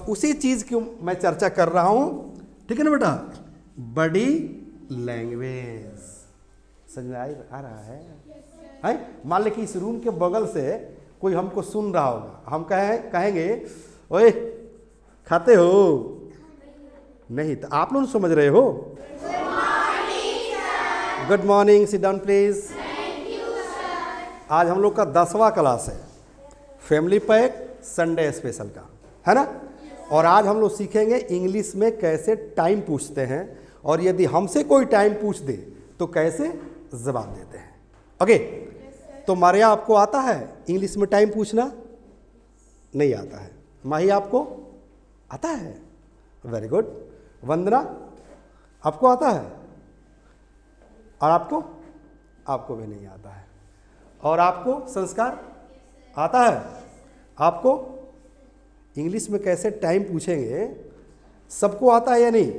उसी चीज की मैं चर्चा कर रहा हूं, ठीक है ना बेटा। बॉडी लैंग्वेज समझ में आ रहा है? मान ले कि इस रूम के बगल से कोई हमको सुन रहा होगा, हम कहेंगे ओए खाते हो? नहीं, तो आप लोग समझ रहे हो। Good morning, sit down please. आज हम लोग का 10वां क्लास है, फैमिली पैक संडे स्पेशल का, है ना। और आज हम लोग सीखेंगे इंग्लिश में कैसे टाइम पूछते हैं, और यदि हमसे कोई टाइम पूछ दे तो कैसे जवाब देते हैं। ओके, तो मारिया आपको आता है इंग्लिश में टाइम पूछना? नहीं आता है। माही आपको आता है? Very good. वंदना आपको आता है? और आपको भी नहीं आता है। और आपको संस्कार आता है? आपको इंग्लिश में कैसे टाइम पूछेंगे सबको आता है या नहीं?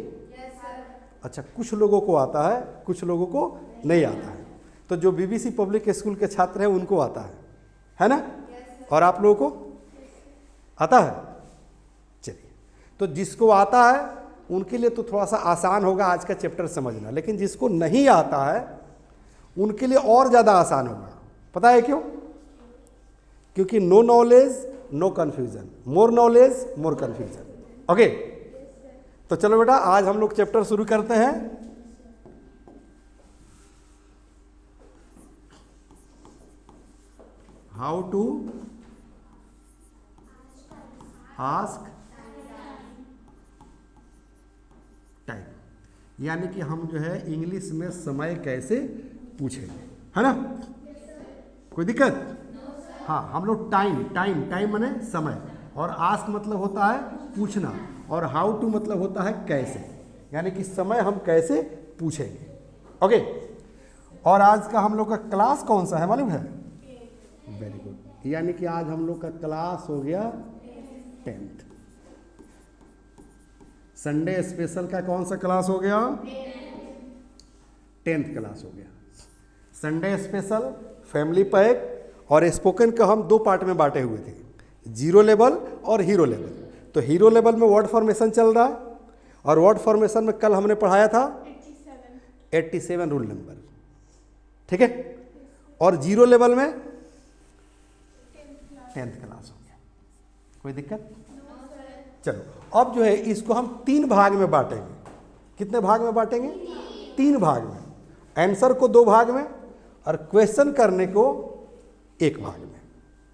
अच्छा, कुछ लोगों को आता है, कुछ लोगों को नहीं आता है। तो जो बीबीसी पब्लिक स्कूल के छात्र हैं उनको आता है ना? और आप लोगों को आता है? चलिए, तो जिसको आता है उनके लिए तो थोड़ा सा आसान होगा आज का चैप्टर समझना, लेकिन जिसको नहीं आता है उनके लिए और ज़्यादा आसान होगा। पता है क्यों? क्योंकि no knowledge no confusion, more knowledge more confusion. Okay, तो चलो बेटा आज हम लोग चैप्टर शुरू करते हैं। हाउ टू आस्क टाइम, यानी कि हम जो है इंग्लिश में समय कैसे पूछेंगे, है ना। कोई दिक्कत? हाँ, हम लोग टाइम माने समय, और आस्क मतलब होता है पूछना, और हाउ टू मतलब होता है कैसे, यानी कि समय हम कैसे पूछेंगे। ओके, और आज का हम लोग का क्लास कौन सा है मालूम है? वेरी गुड, यानी कि आज हम लोग का क्लास हो गया 10th। संडे स्पेशल का कौन सा क्लास हो गया? 10th क्लास हो गया। संडे स्पेशल, फैमिली पैक और स्पोकन का हम 2 पार्ट में बांटे हुए थे, 0 लेवल और हीरो लेवल। तो हीरो लेवल में वर्ड फॉर्मेशन चल रहा है, और वर्ड फॉर्मेशन में कल हमने पढ़ाया था 87 रूल नंबर, ठीक है। और 0 लेवल में 10th क्लास हो गया। कोई दिक्कत? चलो, अब जो है इसको हम 3 भाग में बांटेंगे। कितने भाग में बांटेंगे? 3 भाग में। आंसर को 2 भाग में, और क्वेश्चन करने को 1 भाग में,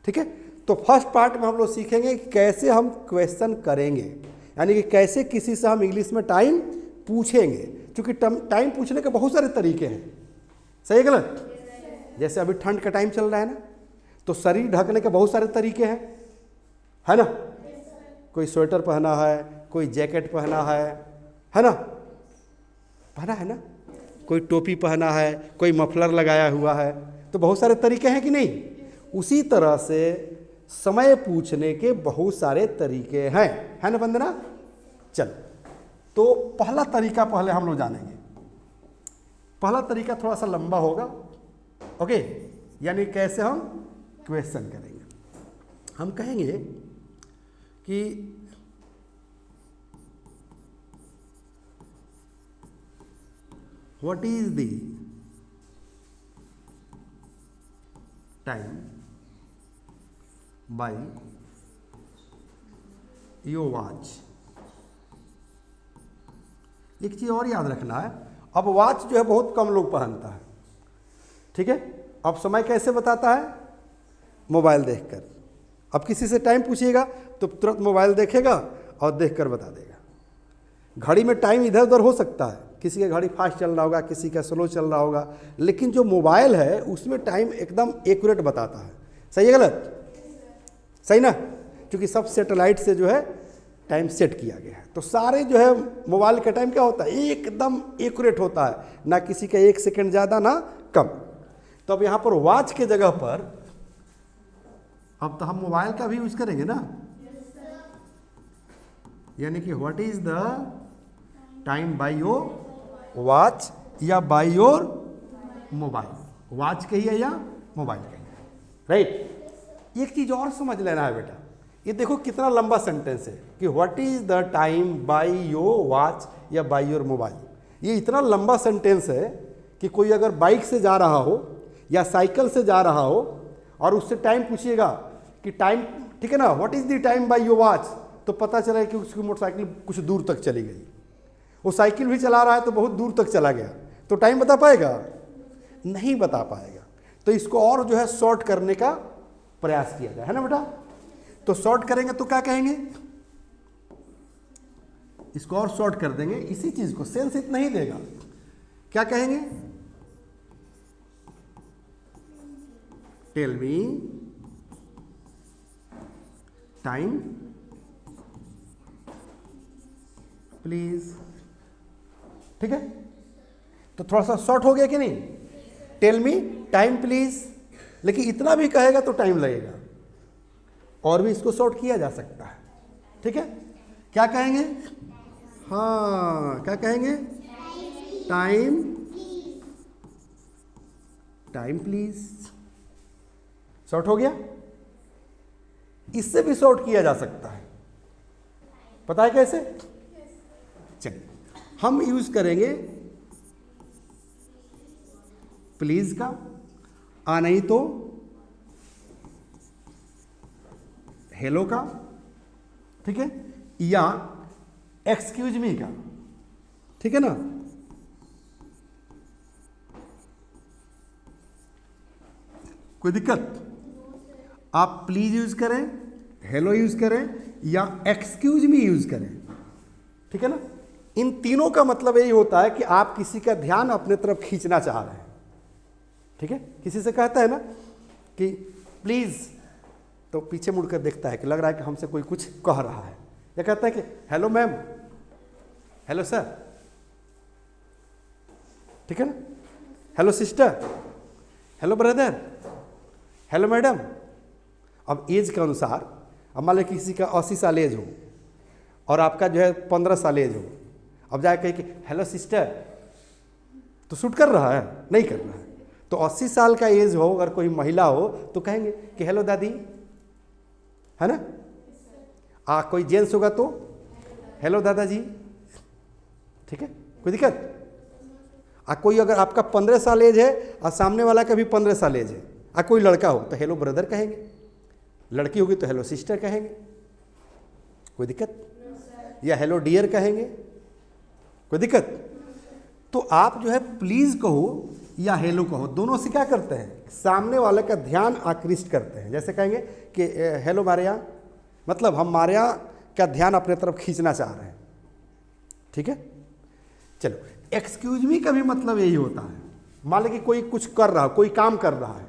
ठीक है। तो फर्स्ट पार्ट में हम लोग सीखेंगे कि कैसे हम क्वेश्चन करेंगे, यानी कि कैसे किसी से हम इंग्लिश में टाइम पूछेंगे। क्योंकि टाइम पूछने के बहुत सारे तरीके हैं, सही है गलत? जैसे अभी ठंड का टाइम चल रहा है ना, तो शरीर ढकने के बहुत सारे तरीके हैं, है ना। कोई स्वेटर पहना है, कोई जैकेट पहना है ना, पहना है ना, कोई टोपी पहना है, कोई मफलर लगाया हुआ है, तो बहुत सारे तरीके हैं कि नहीं। उसी तरह से समय पूछने के बहुत सारे तरीके हैं, है ना वंदना। चलो, तो पहला तरीका पहले हम लोग जानेंगे। पहला तरीका थोड़ा सा लंबा होगा, ओके, यानी कैसे हम क्वेश्चन करेंगे। हम कहेंगे कि what is the time by your watch. एक चीज और याद रखना है, अब वॉच जो है बहुत कम लोग पहनता है, ठीक है। अब समय कैसे बताता है? मोबाइल देखकर। अब किसी से टाइम पूछिएगा तो तुरंत मोबाइल देखेगा और देखकर बता देगा। घड़ी में टाइम इधर उधर हो सकता है, किसी का घड़ी फास्ट चल रहा होगा, किसी का स्लो चल रहा होगा, लेकिन जो मोबाइल है उसमें टाइम एकदम एक्यूरेट बताता है। सही है गलत? सही ना, क्योंकि सब सैटेलाइट से जो है टाइम सेट किया गया है। तो सारे जो है मोबाइल का टाइम क्या होता है? एकदम एक्यूरेट होता है, ना किसी का 1 सेकंड ज़्यादा ना कम। तो अब यहाँ पर वॉच के जगह पर अब तो हम मोबाइल का भी यूज करेंगे ना, यानी कि what is the time by your watch या बाय योर मोबाइल। वॉच कहिए या मोबाइल कहिए, राइट। एक चीज और समझ लेना है बेटा, ये देखो कितना लंबा सेंटेंस है कि what is the time by your watch या बाय योर मोबाइल। ये इतना लंबा सेंटेंस है कि कोई अगर बाइक से जा रहा हो या साइकिल से जा रहा हो और उससे टाइम पूछिएगा कि टाइम, ठीक है ना, what is the time by your watch, तो पता चला कि उसकी मोटरसाइकिल कुछ दूर तक चली गई। वो साइकिल भी चला रहा है तो बहुत दूर तक चला गया, तो टाइम बता पाएगा? नहीं बता पाएगा। तो इसको और जो है शॉर्ट करने का प्रयास किया जाए, है ना बेटा। तो शॉर्ट करेंगे तो क्या कहेंगे, इसको और शॉर्ट कर देंगे, इसी चीज को, सेंस इतना ही देगा, क्या कहेंगे, टेल मी टाइम प्लीज। ठीक है, तो थोड़ा सा शॉर्ट हो गया कि नहीं, टेल मी टाइम प्लीज। लेकिन इतना भी कहेगा तो टाइम लगेगा, और भी इसको शॉर्ट किया जा सकता है। ठीक है, क्या कहेंगे, हाँ क्या कहेंगे, टाइम, टाइम प्लीज। शॉर्ट हो गया। इससे भी शॉर्ट किया जा सकता है, पता है कैसे? चलिए हम यूज करेंगे प्लीज का, नहीं तो हेलो का, ठीक है, या एक्सक्यूज मी का, ठीक है ना। कोई दिक्कत? आप प्लीज यूज करें, हेलो यूज करें या एक्सक्यूज मी यूज करें, ठीक है ना। इन तीनों का मतलब यही होता है कि आप किसी का ध्यान अपने तरफ खींचना चाह रहे हैं। ठीक है, किसी से कहता है ना कि प्लीज, तो पीछे मुड़कर देखता है कि लग रहा है कि हमसे कोई कुछ कह रहा है, या कहता है कि हेलो मैम, हेलो सर, ठीक है ना, hello sister, hello brother, hello madam. अब एज के अनुसार, अब मान लो किसी का 80 साल एज हो और आपका जो है 15 साल एज हो, अब जाके कहे कि हेलो सिस्टर, तो शूट कर रहा है? नहीं कर रहा है। तो 80 साल का एज हो, अगर कोई महिला हो तो कहेंगे कि हेलो दादी, है ना। कोई जेंट्स होगा तो हेलो दादाजी, ठीक है, कोई दिक्कत? कोई अगर आपका 15 साल एज है और सामने वाला का भी 15 साल एज है, कोई लड़का हो तो हेलो ब्रदर कहेंगे, लड़की होगी तो हेलो सिस्टर कहेंगे, कोई दिक्कत? या हेलो डियर कहेंगे, कोई दिक्कत? तो आप जो है प्लीज कहो या हेलो कहो, दोनों से क्या करते हैं, सामने वाले का ध्यान आकृष्ट करते हैं। जैसे कहेंगे कि हेलो मारिया, मतलब हम मारिया का ध्यान अपने तरफ खींचना चाह रहे हैं। ठीक है, चलो एक्सक्यूज मी का भी मतलब यही होता है। मान लो कि कोई कुछ कर रहा है, कोई काम कर रहा है,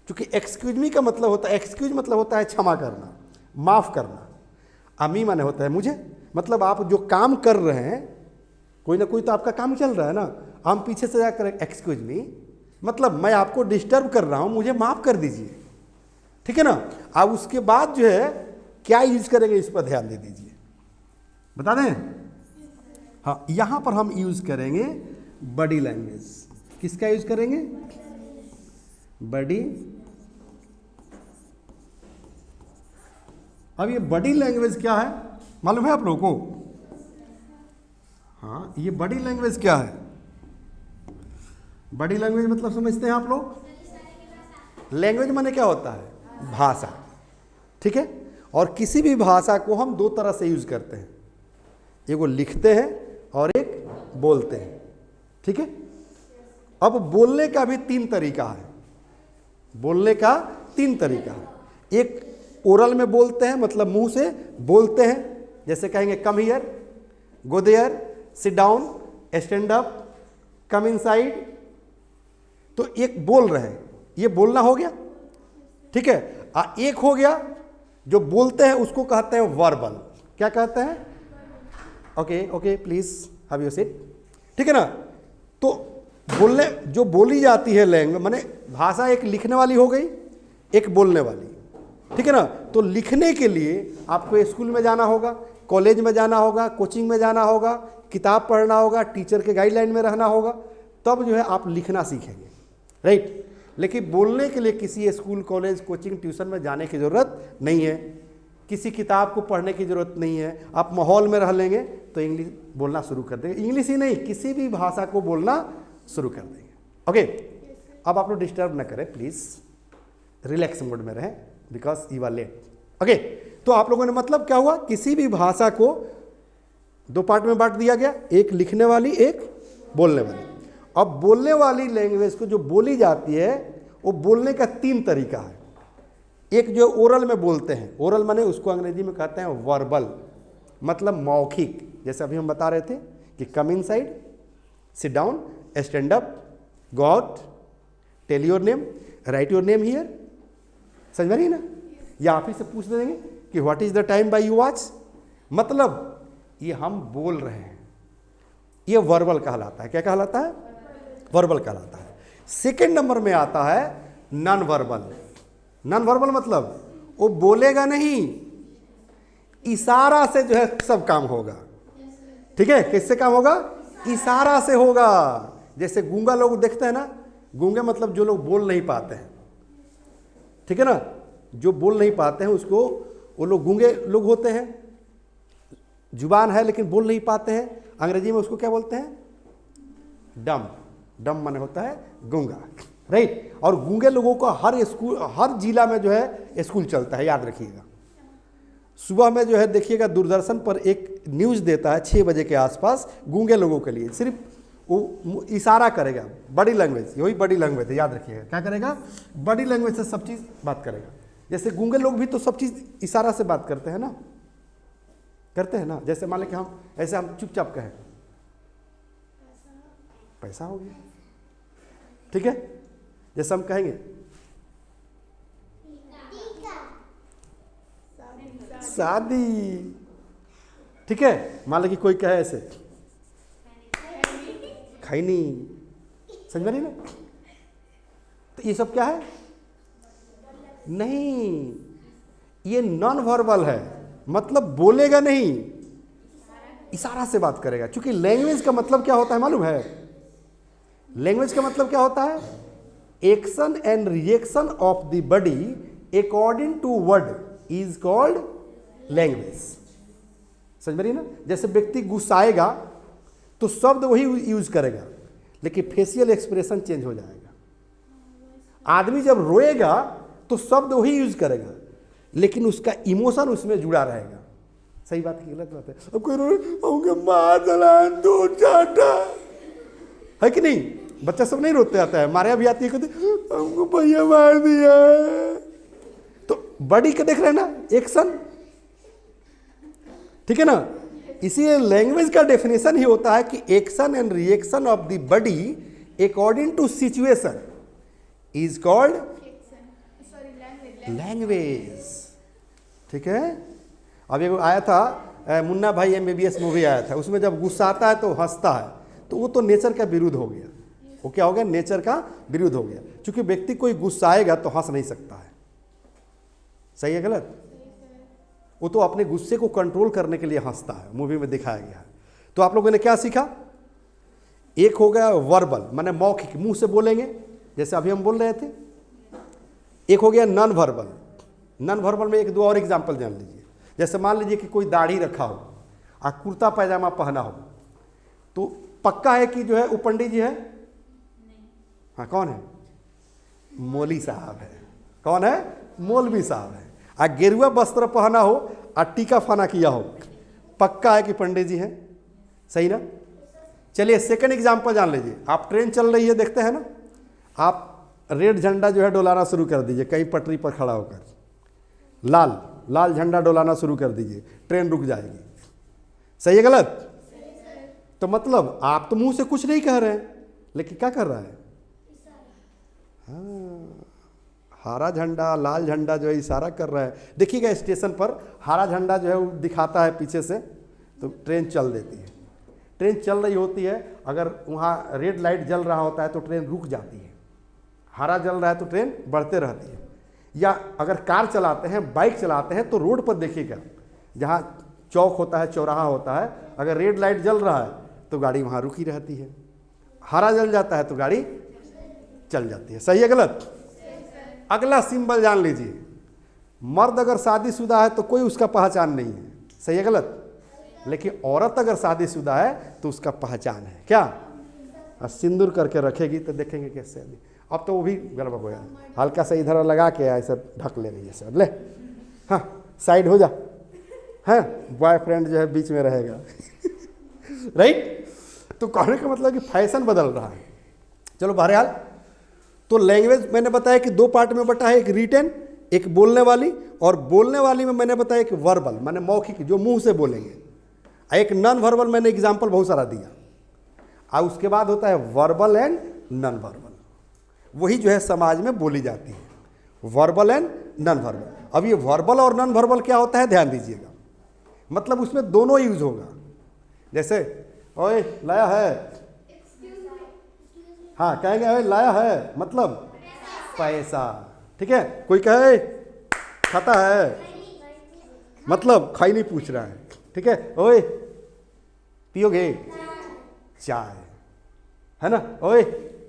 क्योंकि एक्सक्यूज मी का मतलब होता है, एक्सक्यूज मतलब होता है क्षमा करना, माफ करना। अमी माने होता है मुझे, मतलब आप जो काम कर रहे हैं, कोई ना कोई तो आपका काम चल रहा है ना, हम पीछे से जाकर एक्सक्यूज मी, मतलब मैं आपको डिस्टर्ब कर रहा हूं, मुझे माफ कर दीजिए, ठीक है ना। अब उसके बाद जो है क्या यूज करेंगे, इस पर ध्यान दे दीजिए, बता दें। हाँ, यहां पर हम यूज करेंगे बॉडी लैंग्वेज। किसका यूज करेंगे? बॉडी। अब ये बॉडी लैंग्वेज क्या है मालूम है आप लोगों को? हाँ, ये बॉडी लैंग्वेज क्या है? बॉडी लैंग्वेज मतलब समझते हैं आप लोग? लैंग्वेज माने क्या होता है? भाषा, ठीक है। और किसी भी भाषा को हम दो तरह से यूज करते हैं, एक वो लिखते हैं और एक बोलते हैं, ठीक है। अब बोलने का भी 3 तरीका है, बोलने का 3 तरीका है। एक ओरल में बोलते हैं, मतलब मुंह से बोलते हैं, जैसे कहेंगे come here, go there, sit down, stand up, come inside. तो एक बोल रहे हैं, ये बोलना हो गया, ठीक है। एक हो गया जो बोलते हैं, उसको कहते हैं वर्बल। क्या कहते हैं? Okay okay please have your seat, ठीक है ना। तो बोलने जो बोली जाती है लैंग्वेज माने भाषा, एक लिखने वाली हो गई, एक बोलने वाली, ठीक है ना। तो लिखने के लिए आपको स्कूल में जाना होगा, कॉलेज में जाना होगा, कोचिंग में जाना होगा, किताब पढ़ना होगा, टीचर के गाइडलाइन में रहना होगा, तब जो है आप लिखना सीखेंगे, राइट। लेकिन बोलने के लिए किसी स्कूल, कॉलेज, कोचिंग, ट्यूशन में जाने की ज़रूरत नहीं है। किसी किताब को पढ़ने की ज़रूरत नहीं है, आप माहौल में रह लेंगे तो इंग्लिश बोलना शुरू कर देंगे। इंग्लिश ही नहीं, किसी भी भाषा को बोलना शुरू कर देंगे। ओके, अब आप लोग डिस्टर्ब ना करें प्लीज़, रिलैक्स मोड में रहें because you are late. Okay, तो आप लोगों ने मतलब क्या हुआ, किसी भी भाषा को दो पार्ट में बांट दिया गया, एक लिखने वाली, एक बोलने वाली। अब बोलने वाली लैंग्वेज को जो बोली जाती है वो बोलने का 3 तरीका है। एक जो ओरल में बोलते हैं, ओरल माने उसको अंग्रेजी में कहते हैं वर्बल, मतलब मौखिक। जैसे अभी हम बता रहे थे कि come inside, sit down, stand up, go out, tell your name, write your name here, समझ रही ना। या आप ही से पूछ देंगे कि what is the time by you watch, मतलब ये हम बोल रहे हैं, ये वर्बल कहलाता है। क्या कहलाता है? वर्बल कहलाता है। सेकेंड नंबर में आता है नॉन वर्बल। नॉन वर्बल मतलब वो बोलेगा नहीं, इशारा से जो है सब काम होगा। ठीक है, किससे काम होगा? इशारा से होगा। जैसे गूंगा लोग देखते हैं ना, गूंगे मतलब जो लोग बोल नहीं पाते हैं, ठीक है ना, जो बोल नहीं पाते हैं उसको वो लोग गूंगे लोग होते हैं। जुबान है लेकिन बोल नहीं पाते हैं, अंग्रेजी में उसको क्या बोलते हैं? डम। डम माने होता है गूंगा, राइट। और गूंगे लोगों का हर स्कूल, हर जिला में जो है स्कूल चलता है, याद रखिएगा। सुबह में जो है देखिएगा दूरदर्शन पर एक न्यूज़ देता है 6 बजे के आसपास गूंगे लोगों के लिए, सिर्फ वो इशारा करेगा, बॉडी लैंग्वेज, यही बॉडी लैंग्वेज है, याद रखिएगा। क्या करेगा? बॉडी लैंग्वेज से सब चीज़ बात करेगा। जैसे गूंगे लोग भी तो सब चीज़ इशारा से बात करते हैं ना, करते हैं ना। जैसे मान लें कि हम ऐसे हम चुपचाप कहें पैसा हो गया, ठीक है। जैसे हम कहेंगे शादी, ठीक है। मान लो कि कोई कहे ऐसे खैनी, समझ में नहीं ना, तो ये सब क्या है? नहीं, ये नॉन वर्बल है, मतलब बोलेगा नहीं, इशारा से बात करेगा। क्योंकि लैंग्वेज का मतलब क्या होता है मालूम है? लैंग्वेज का मतलब क्या होता है? Action and reaction of the body according to word is called language. समझ में रही ना। जैसे व्यक्ति गुस्साएगा तो शब्द वही यूज करेगा, लेकिन फेशियल एक्सप्रेशन चेंज हो जाएगा। आदमी जब रोएगा तो शब्द वही यूज करेगा, लेकिन उसका इमोशन उसमें जुड़ा रहेगा। सही बात की गलत बात है? अब कोई रोए मार दलान दो चाटा, है कि नहीं? बच्चा सब नहीं रोते आता है, मारे भी आती है, कहते हमको भैया मार दिया। तो बॉडी का देख रहे हैं ना, एक्शन, ठीक है ना। इसीलिए लैंग्वेज का डेफिनेशन ही होता है कि action and reaction of the body according to situation is called language, ठीक है। अब एक आया था मुन्ना भाई MBBS मूवी आया था, उसमें जब गुस्सा आता है तो हंसता है, तो वो तो नेचर का विरुद्ध हो गया। वो क्या हो गया? नेचर का विरुद्ध हो गया। क्योंकि व्यक्ति कोई गुस्साएगा तो हंस नहीं सकता है। सही है गलत? वो तो अपने गुस्से को कंट्रोल करने के लिए हंसता है, मूवी में दिखाया गया है। तो आप लोगों ने क्या सीखा? एक हो गया वर्बल, माने मौखिक, मुंह से बोलेंगे जैसे अभी हम बोल रहे थे। एक हो गया नॉन वर्बल। नॉन वर्बल में 1-2 और एग्जाम्पल जान लीजिए। जैसे मान लीजिए कि कोई दाढ़ी रखा हो और कुर्ता पैजामा पहना हो, तो पक्का है कि जो है वो पंडित जी है? हाँ, कौन है? मौलवी साहब है। कौन है? मौलवी साहब है। आ गेरुआ वस्त्र पहना हो और टीका फाना किया हो, पक्का है कि पंडित जी हैं। सही ना? चलिए सेकंड एग्जाम्पल जान लीजिए। आप ट्रेन चल रही है, देखते हैं ना, आप रेड झंडा जो है डोलाना शुरू कर दीजिए, कहीं पटरी पर खड़ा होकर लाल झंडा डोलाना शुरू कर दीजिए, ट्रेन रुक जाएगी। सही है गलत? तो मतलब आप तो मुंह से कुछ नहीं कह रहे हैं, लेकिन क्या कर रहा है? हाँ, हरा झंडा लाल झंडा जो है इशारा कर रहा है। देखिएगा स्टेशन पर हरा झंडा जो है वो दिखाता है पीछे से, तो ट्रेन चल देती है। ट्रेन चल रही होती है, अगर वहाँ रेड लाइट जल रहा होता है तो ट्रेन रुक जाती है, हरा जल रहा है तो ट्रेन बढ़ते रहती है। या अगर कार चलाते हैं, बाइक चलाते हैं, तो रोड पर देखिएगा, जहाँ चौक होता है, चौराहा होता है, अगर रेड लाइट जल रहा है तो गाड़ी वहाँ रुकी रहती है, हरा जल जाता है तो गाड़ी चल जाती है। सही है गलत? अगला सिंबल जान लीजिए, मर्द अगर शादीशुदा है तो कोई उसका पहचान नहीं है, सही है गलत? लेकिन औरत अगर शादीशुदा है तो उसका पहचान है क्या? और सिंदूर करके रखेगी तो देखेंगे कैसे। अब तो वो भी गड़बड़ हो जाए, हल्का सा इधर लगा के ऐसा ढक ले रही है सर, ले हाँ साइड हो जा, हाँ बॉयफ्रेंड जो है बीच में रहेगा राइट। तो कहने का मतलब कि फैशन बदल रहा है। चलो बहरहाल, तो लैंग्वेज मैंने बताया कि 2 पार्ट में बटा है, एक रिटन, एक बोलने वाली, और बोलने वाली में मैंने बताया कि वर्बल माने मौखिक जो मुंह से बोलेंगे, एक नॉन वर्बल मैंने एग्जाम्पल बहुत सारा दिया, और उसके बाद होता है वर्बल एंड नॉन वर्बल, वही जो है समाज में बोली जाती है, वर्बल एंड नॉन वर्बल। अब ये वर्बल और नॉन वर्बल क्या होता है ध्यान दीजिएगा, मतलब उसमें दोनों यूज होगा। जैसे ओए लाया है, हाँ कहेंगे ओए लाया है मतलब पैसा, ठीक है। कोई कहे खाता है मतलब खाई नहीं पूछ रहा है, ठीक है। ओए पियोगे चाय, है ना। ओए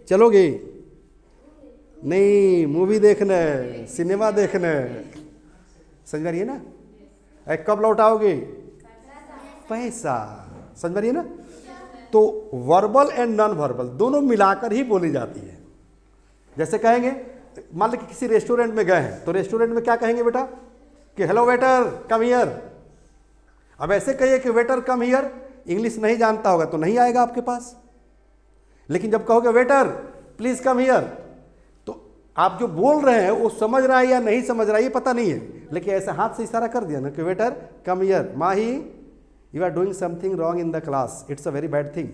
चलोगे नहीं मूवी देखने, सिनेमा देखने, समझ में रही है ना। कब लौटाओगे पैसा, समझ में रही है ना। तो वर्बल एंड नॉन वर्बल दोनों मिलाकर ही बोली जाती है। जैसे कहेंगे, मान लीजिए किसी रेस्टोरेंट में गए हैं, तो रेस्टोरेंट में क्या कहेंगे बेटा कि हेलो वेटर कम हियर। अब ऐसे कहिए कि वेटर कम हियर, इंग्लिश नहीं जानता होगा तो नहीं आएगा आपके पास। लेकिन जब कहोगे वेटर प्लीज कम हियर, तो आप जो बोल रहे हैं वो समझ रहा है या नहीं समझ रहा है ये पता नहीं है, लेकिन ऐसे हाथ से इशारा कर दिया ना कि waiter come here, Mahi you are doing something wrong in the class, it's a very bad thing,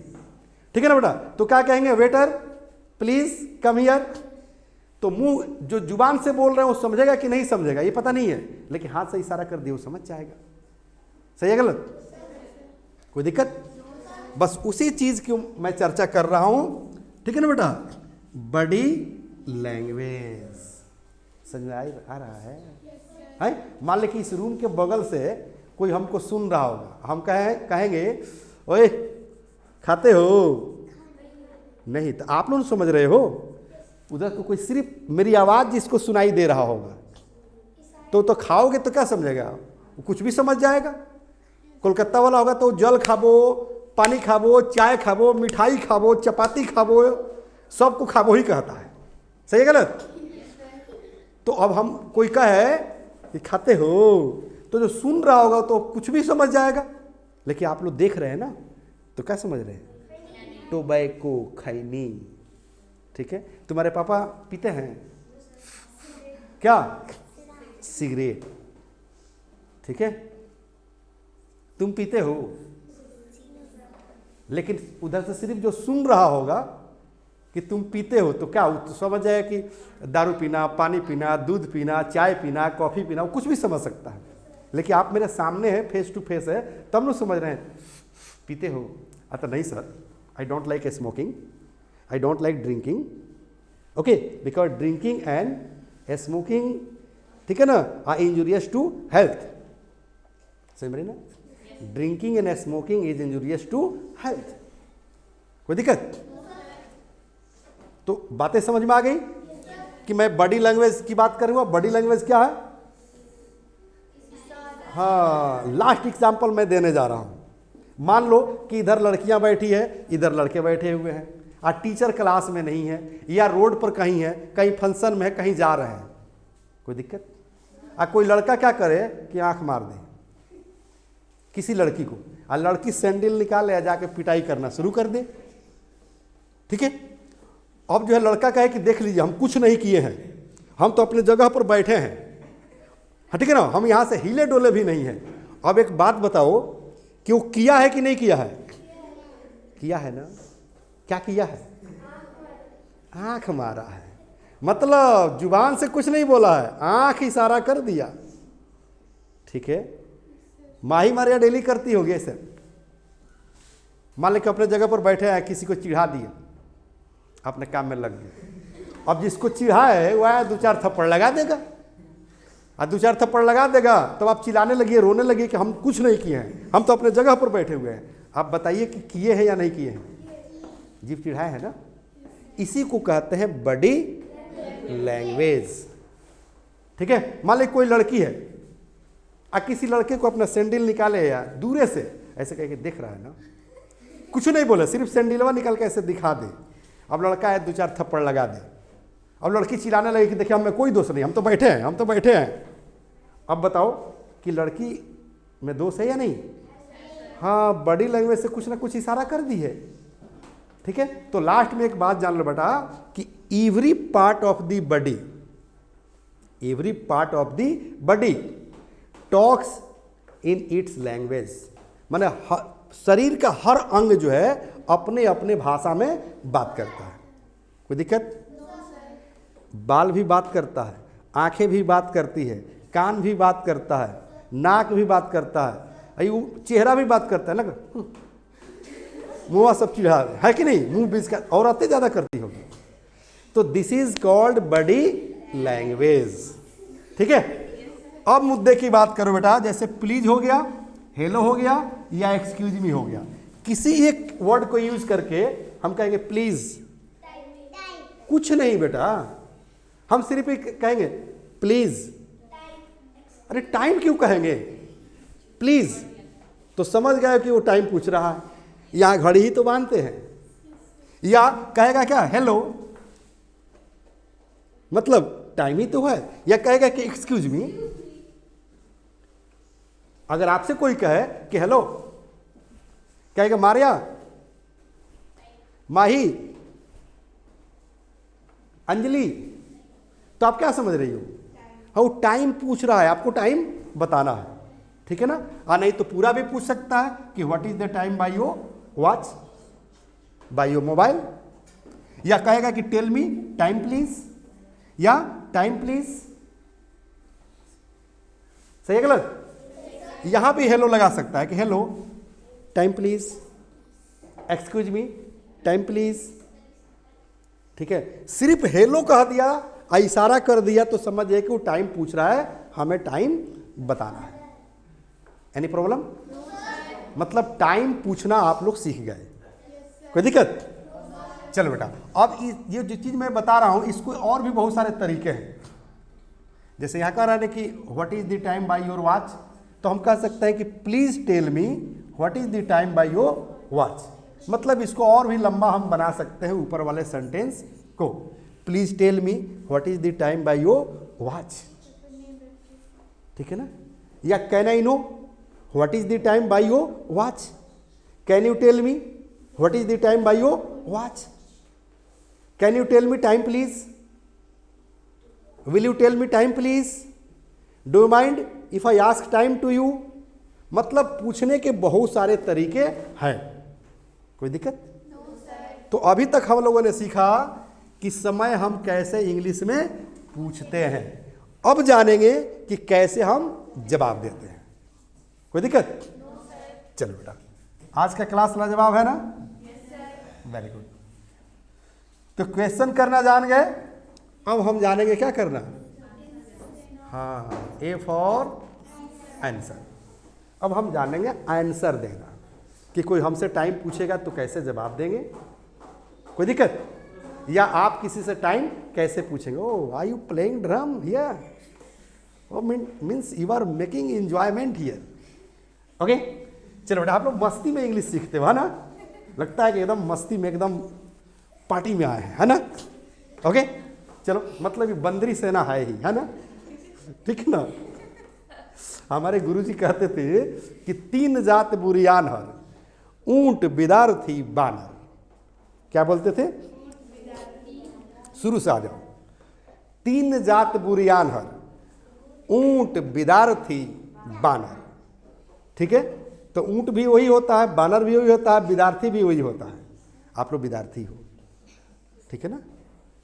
ठीक है ना बेटा। तो क्या कहेंगे वेटर प्लीज कम हियर। तो मुंह जो जुबान से बोल रहे हैं वो समझेगा कि नहीं समझेगा ये पता नहीं है, लेकिन हाथ से इशारा कर दिया वो समझ जाएगा। सही है गलत? कोई दिक्कत? बस उसी चीज की मैं चर्चा कर रहा हूं, ठीक है ना बेटा। बॉडी लैंग्वेज समझ में आ रहा है? मान ली कि इस रूम के बगल से कोई हमको सुन रहा होगा, हम कहेंगे ओए खाते हो नहीं, तो आप लोग समझ रहे हो, उधर को कोई सिर्फ मेरी आवाज़ जिसको सुनाई दे रहा होगा तो खाओगे तो क्या समझेगा, वो कुछ भी समझ जाएगा। कोलकाता वाला होगा तो जल खाबो, पानी खाबो, चाय खाबो, मिठाई खाबो, चपाती खाबो, सबको खाबो ही कहता है। सही है गलत? तो अब हम कोई कहे कि खाते हो, तो जो सुन रहा होगा तो कुछ भी समझ जाएगा, लेकिन आप लोग देख रहे हैं ना तो क्या समझ रहे हैं, टोबैको खैनी, ठीक है। तुम्हारे पापा पीते हैं क्या, सिगरेट, ठीक है। तुम पीते हो, लेकिन उधर से सिर्फ जो सुन रहा होगा कि तुम पीते हो तो क्या तो समझ जाए कि दारू पीना, पानी पीना, दूध पीना, चाय पीना, कॉफ़ी पीना, वो कुछ भी समझ सकता है। लेकिन आप मेरे सामने हैं, फेस टू फेस है, तब लोग समझ रहे हैं पीते हो। अच्छा नहीं sir, I don't like smoking, I don't like drinking, okay, because drinking and smoking, ठीक है ना, आर इंजूरियस टू हेल्थ। समझ रहे ना, drinking and smoking is injurious to health. कोई दिक्कत? तो बातें समझ में आ गई कि मैं बॉडी लैंग्वेज की बात करूंगा। बॉडी लैंग्वेज क्या है? हाँ, लास्ट एग्जाम्पल मैं देने जा रहा हूं। मान लो कि इधर लड़कियां बैठी है, इधर लड़के बैठे हुए हैं, और टीचर क्लास में नहीं है, या रोड पर कहीं है, कहीं फंक्शन में है, कहीं जा रहे हैं। कोई दिक्कत? कोई लड़का क्या करे कि आंख मार दे किसी लड़की को, और लड़की सैंडल निकाले या जाके पिटाई करना शुरू कर दे, ठीक है। अब जो है लड़का कहे कि देख लीजिए हम कुछ नहीं किए हैं, हम तो अपने जगह पर बैठे हैं, ठीक है ना, हम यहाँ से हिले डोले भी नहीं हैं। अब एक बात बताओ कि वो किया है कि नहीं किया है? किया है ना। क्या किया है? आंख मारा है, मतलब जुबान से कुछ नहीं बोला है, आंख इशारा कर दिया, ठीक है। माही मारिया डेली करती होगी ऐसे। मान लें कि अपने जगह पर बैठे हैं, किसी को चिढ़ा दिए, अपने काम में लग गए। अब जिसको चिढ़ा है वह 2-4 थप्पड़ लगा देगा, और 2-4 थप्पड़ लगा देगा तो आप चिल्लाने लगिए, रोने लगिए कि हम कुछ नहीं किए हैं, हम तो अपने जगह पर बैठे हुए हैं। आप बताइए कि किए हैं या नहीं किए हैं? जीभ चिढ़ाए है ना। इसी को कहते हैं बॉडी लैंग्वेज। ठीक है, मान ली कोई लड़की है और किसी लड़के को अपना सैंडल निकाले या दूरे से ऐसे कह के देख रहा है ना, कुछ नहीं बोले, सिर्फ सैंडलवा निकाल के ऐसे दिखा दे। अब लड़का है 2-4 थप्पड़ लगा दे। अब लड़की चिल्लाने लगी कि देखिए हमें कोई दोष नहीं, हम तो बैठे हैं, हम तो बैठे हैं। अब बताओ कि लड़की में दोष है या नहीं? हाँ, बॉडी लैंग्वेज से कुछ ना कुछ इशारा कर दी है। ठीक है, तो लास्ट में एक बात जान लो बेटा कि every part of the body, every part of the body talks in its language. माने शरीर का हर अंग जो है अपने अपने भाषा में बात करता है। कोई दिक्कत? बाल भी बात करता है, आंखें भी बात करती है, कान भी बात करता है, नाक भी बात करता है, चेहरा भी बात करता है ना, मुँह सब चीज है कि नहीं, मुंह बीच का औरतें ज्यादा करती होगी। तो this is called body language. ठीक है, अब मुद्दे की बात करो बेटा, जैसे प्लीज हो गया, हेलो हो गया या एक्सक्यूज मी हो गया। किसी एक वर्ड को यूज करके हम कहेंगे प्लीज, कुछ नहीं बेटा, हम सिर्फ कहेंगे प्लीज। अरे टाइम क्यों कहेंगे? प्लीज तो समझ गए कि वो टाइम पूछ रहा है, यहां घड़ी ही तो बांधते हैं। या कहेगा क्या हेलो, मतलब टाइम ही तो है। या कहेगा कि एक्सक्यूज मी। अगर आपसे कोई कहे कि हेलो, कहेगा मारिया, माही, अंजलि, तो आप क्या समझ रही हो? हाँ, वो टाइम पूछ रहा है, आपको टाइम बताना है। ठीक है ना? नहीं तो पूरा भी पूछ सकता है कि what is the time by your watch, by your mobile. या कहेगा कि टेल मी टाइम प्लीज, या टाइम प्लीज। सही है गलत? यहां भी हेलो लगा सकता है कि hello time please, excuse me time please. ठीक है, सिर्फ हेलो कह दिया, इशारा कर दिया तो समझिए कि वो टाइम पूछ रहा है, हमें टाइम बताना है। Any problem? मतलब टाइम पूछना आप लोग सीख गए। कोई दिक्कत? चलो बेटा, अब ये जो चीज मैं बता रहा हूं इसको और भी बहुत सारे तरीके हैं। जैसे यहां कह रहा है कि what is the time by your watch, तो हम कह सकते हैं कि please tell me what is the time by your watch. मतलब इसको और भी लंबा हम बना सकते हैं ऊपर वाले सेंटेंस को। Please tell me what is the time by your watch. ठीक है ना? या can I know what is the time by your watch, can you tell me what is the time by your watch, can you tell me time please, will you tell me time please, do you mind if I ask time to you. मतलब पूछने के बहुत सारे तरीके हैं। कोई दिक्कत? तो अभी तक हम लोगों ने सीखा कि समय हम कैसे इंग्लिश में पूछते हैं। अब जानेंगे कि कैसे हम जवाब देते हैं। कोई दिक्कत? चलो बेटा, आज का क्लास लाजवाब है ना? Very good. तो क्वेश्चन करना जान गए, अब हम जानेंगे क्या करना। हाँ, ए फॉर आंसर। अब हम जानेंगे आंसर देना, कि कोई हमसे टाइम पूछेगा तो कैसे जवाब देंगे। कोई दिक्कत? या आप किसी से टाइम कैसे पूछेंगे। Oh are you playing drum here, oh means you are making enjoyment here. Okay, चलो बेटा, आप लोग मस्ती में इंग्लिश सीखते हो, है ना? लगता है कि एकदम मस्ती में, एकदम पार्टी में आए हैं, है ना? ओके, चलो, मतलब ये बंदरी सेना है ही, है ना? ठीक है ना? हमारे गुरुजी कहते थे कि 3 जात बुरियान हर, ऊंट विद्यार्थी बानर। क्या बोलते थे? शुरू से आ जाओ। 3 जात बुरियान हर, ऊंट विद्यार्थी बानर। ठीक है, तो ऊंट भी वही होता है, बानर भी वही होता है, विद्यार्थी भी वही होता है। आप लोग विद्यार्थी हो। ठीक है ना?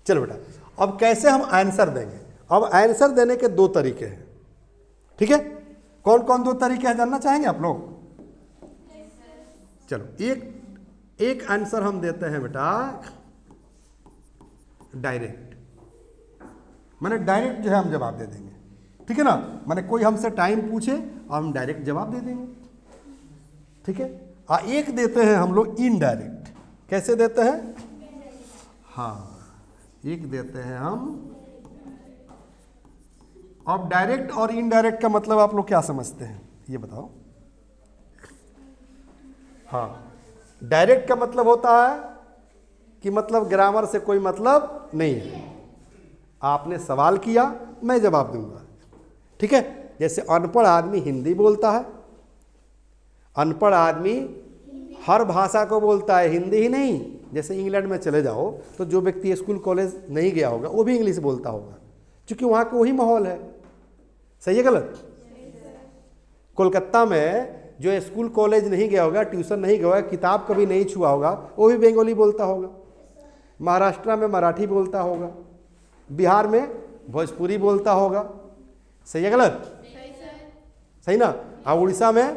चलो बेटा, अब कैसे हम आंसर देंगे। अब आंसर देने के 2 तरीके हैं। ठीक है, कौन कौन 2 तरीके हैं जानना चाहेंगे आप लोग? चलो, एक आंसर हम देते हैं बेटा डायरेक्ट, माने डायरेक्ट जो है हम जवाब दे देंगे। ठीक है ना? माने कोई हमसे टाइम पूछे और हम डायरेक्ट जवाब दे देंगे। ठीक है? एक देते हैं हम लोग इनडायरेक्ट। कैसे देते हैं? हाँ, एक देते हैं हम अब डायरेक्ट और इनडायरेक्ट का मतलब आप लोग क्या समझते हैं ये बताओ। हाँ, डायरेक्ट का मतलब होता है कि मतलब ग्रामर से कोई मतलब नहीं है, आपने सवाल किया मैं जवाब दूंगा, ठीक है। जैसे अनपढ़ आदमी हिंदी बोलता है, अनपढ़ आदमी हर भाषा को बोलता है, हिंदी ही नहीं। जैसे इंग्लैंड में चले जाओ तो जो व्यक्ति स्कूल कॉलेज नहीं गया होगा वो भी इंग्लिश बोलता होगा, क्योंकि वहाँ का वही माहौल है। सही है गलत? कोलकाता में जो स्कूल कॉलेज नहीं गया होगा, ट्यूशन नहीं गया होगा, किताब कभी नहीं छुआ होगा, वो भी बंगाली बोलता होगा। महाराष्ट्र में मराठी बोलता होगा, बिहार में भोजपुरी बोलता होगा। सही है गलत? सही ना? और उड़ीसा में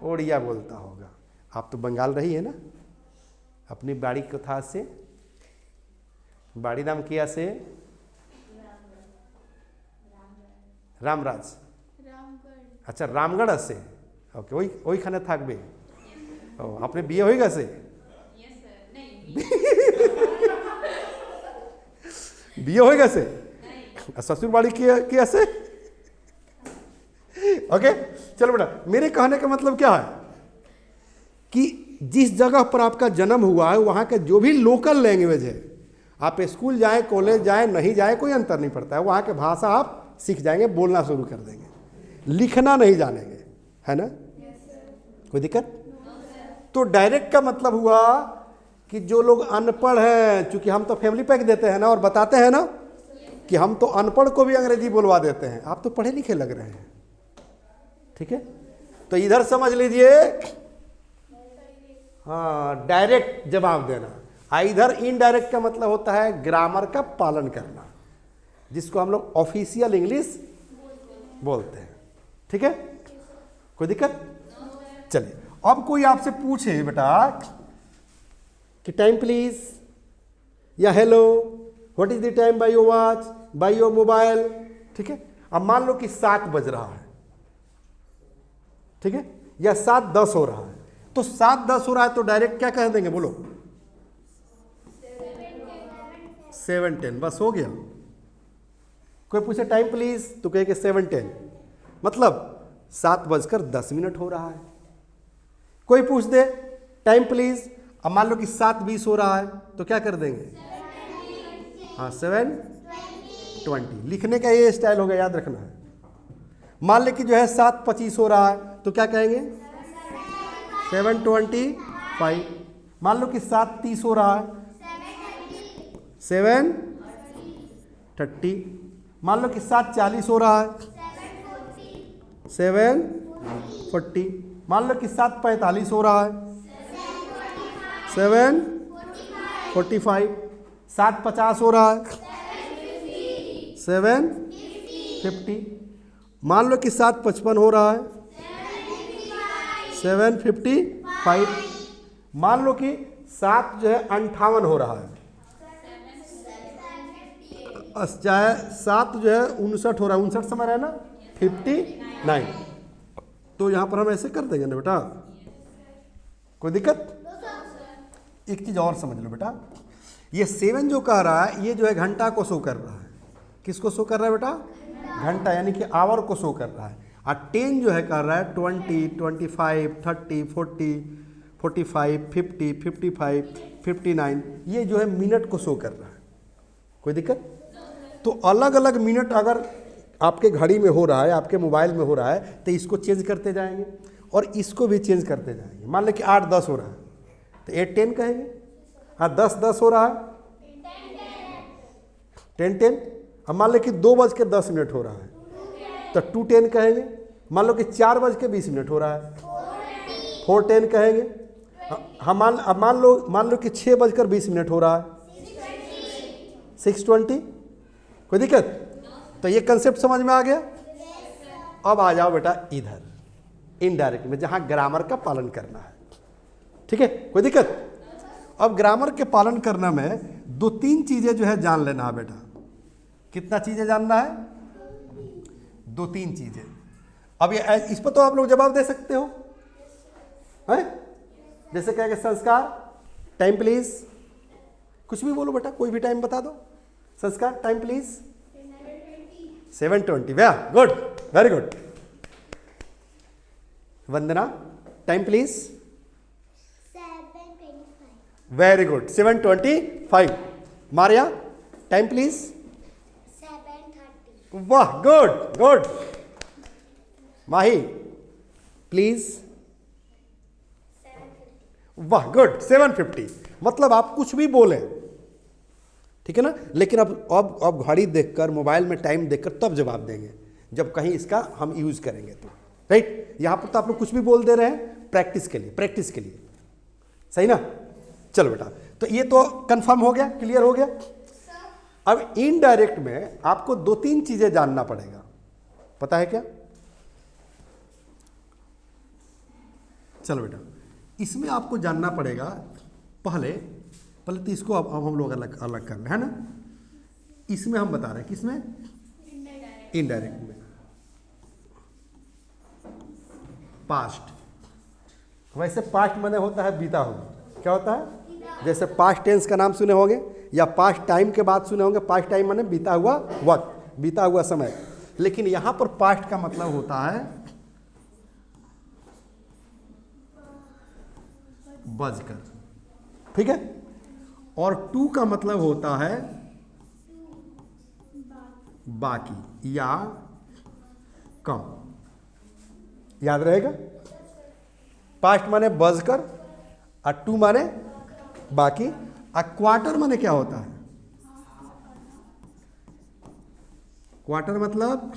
ओडिया बोलता होगा। आप तो बंगाल रही है ना, अपनी बाड़ी कथा से, बाड़ी नाम किया से रामराज, अच्छा रामगढ़ से, ओके, वही वही खाने থাকবে। आपने বিয়ে হয়ে গেছে? বিয়ে হয়ে গেছে? ससुर बाड़ी किया से? ओके, चलो बेटा, मेरे कहने का मतलब क्या है कि जिस जगह पर आपका जन्म हुआ है वहाँ के जो भी लोकल लैंग्वेज है, आप स्कूल जाएं, कॉलेज जाएं, नहीं जाएं, कोई अंतर नहीं पड़ता है। वहाँ के भाषा आप सीख जाएंगे, बोलना शुरू कर देंगे, लिखना नहीं जानेंगे, है ना? कोई दिक्कत? तो डायरेक्ट का मतलब हुआ कि जो लोग अनपढ़ हैं, चूंकि हम तो फैमिली पैक देते हैं ना और बताते हैं ना कि हम तो अनपढ़ को भी अंग्रेजी बोलवा देते हैं, आप तो पढ़े लिखे लग रहे हैं, ठीक है। तो इधर समझ लीजिए, हाँ, डायरेक्ट जवाब देना। इधर इनडायरेक्ट का मतलब होता है ग्रामर का पालन करना, जिसको हम लोग ऑफिशियल इंग्लिश बोलते हैं, ठीक है। कोई दिक्कत? चलिए, अब कोई आपसे पूछे बेटा कि टाइम प्लीज, या hello, what is the time by your watch, by your mobile, ठीक है। अब मान लो कि 7 बज रहा है, ठीक है, या 7:10 हो रहा है, तो 7:10 हो रहा है तो डायरेक्ट क्या कह देंगे, बोलो? 7:10, बस हो गया। कोई पूछे टाइम प्लीज तो कहे कि 7:10, मतलब 7:10 हो रहा है। कोई पूछ दे टाइम प्लीज, अब मान लो कि 7:20 हो रहा है तो क्या कर देंगे? हाँ, 7:20। लिखने का ये स्टाइल होगा, याद रखना है। मान ले कि जो है 7:25 हो रहा है तो क्या कहेंगे? 7:25। मान लो कि 7:30 हो रहा है, 7:30। मान लो कि 7:40 हो रहा है, 7:40। मान लो कि 7:45 हो रहा है, 7:45। 7:50 हो रहा है, 7:50। मान लो कि 7:55 हो रहा है, 7:55। मान लो कि 7:58 हो रहा है, चाहे 7:59 हो रहा है, 59 समय है ना, 59। तो यहाँ पर हम ऐसे कर देंगे ना बेटा, कोई दिक्कत? एक चीज़ और समझ लो बेटा, ये 7 जो कह रहा है ये जो है घंटा को शो कर रहा है। किसको शो कर रहा है बेटा? घंटा, यानी कि आवर को शो कर रहा है। और 10 जो है कर रहा है 20, 25, 30, 40, 45, 50, 55, 59, ये जो है मिनट को शो कर रहा है। कोई दिक्कत? तो अलग अलग मिनट अगर आपके घड़ी में हो रहा है, आपके मोबाइल में हो रहा है, तो इसको चेंज करते जाएंगे और इसको भी चेंज करते जाएंगे। मान लो कि 8:10 हो रहा है तो 8:10 कहेंगे। हाँ, 10:10 हो रहा है, 10:10। अब मान लो कि 2:10 हो रहा है तो 2:10 कहेंगे। मान लो कि 4:20 हो रहा है, 4:10 कहेंगे। हम मान लो कि 6:20 हो रहा है, 6:20। कोई दिक्कत? तो ये कंसेप्ट समझ में आ गया। अब आ जाओ बेटा इधर इनडायरेक्ट में, जहां ग्रामर का पालन करना है, ठीक है। कोई दिक्कत? अब ग्रामर के पालन करने में 2-3 चीजें जो है जान लेना है बेटा। कितना चीजें जानना है? 2-3 चीजें। अब ये इस पर तो आप लोग जवाब दे सकते हो, हैं? जैसे कहेंगे संस्कार, टाइम प्लीज, कुछ भी बोलो बेटा, कोई भी टाइम बता दो। संस्कार, time please, 7:20, good, very good. Vandana, time please. 7:25. Very good, 7:25। Maria, time please. 7:30. वाह, गुड गुड। Mahi please. 7:50. वाह, गुड, 7:50। मतलब आप कुछ भी बोलें, ठीक है ना, लेकिन अब घड़ी देखकर, मोबाइल में टाइम देखकर तब जवाब देंगे जब कहीं इसका हम यूज करेंगे तो, राइट। यहां पर तो आप लोग कुछ भी बोल दे रहे हैं प्रैक्टिस के लिए, प्रैक्टिस के लिए, सही ना। चलो बेटा, तो ये तो कंफर्म हो गया, क्लियर हो गया। अब इनडायरेक्ट में आपको 2-3 चीजें जानना पड़ेगा, पता है क्या। चलो बेटा, इसमें आपको जानना पड़ेगा पहले तो इसको अब हम लोग अलग अलग कर रहे हैं ना। इसमें हम बता रहे हैं, किसमें, इनडायरेक्ट में। पास्ट, वैसे पास्ट माने होता है बीता हुआ, क्या होता है, जैसे पास्ट टेंस का नाम सुने होंगे या पास्ट टाइम के बाद सुने होंगे। पास्ट टाइम माने बीता हुआ वक्त, बीता हुआ समय। लेकिन यहां पर पास्ट का मतलब होता है बजकर, ठीक है। और टू का मतलब होता है बाकी या कम, याद रहेगा। पास्ट माने बजकर और टू माने बाकी। और क्वार्टर माने क्या होता है, क्वार्टर मतलब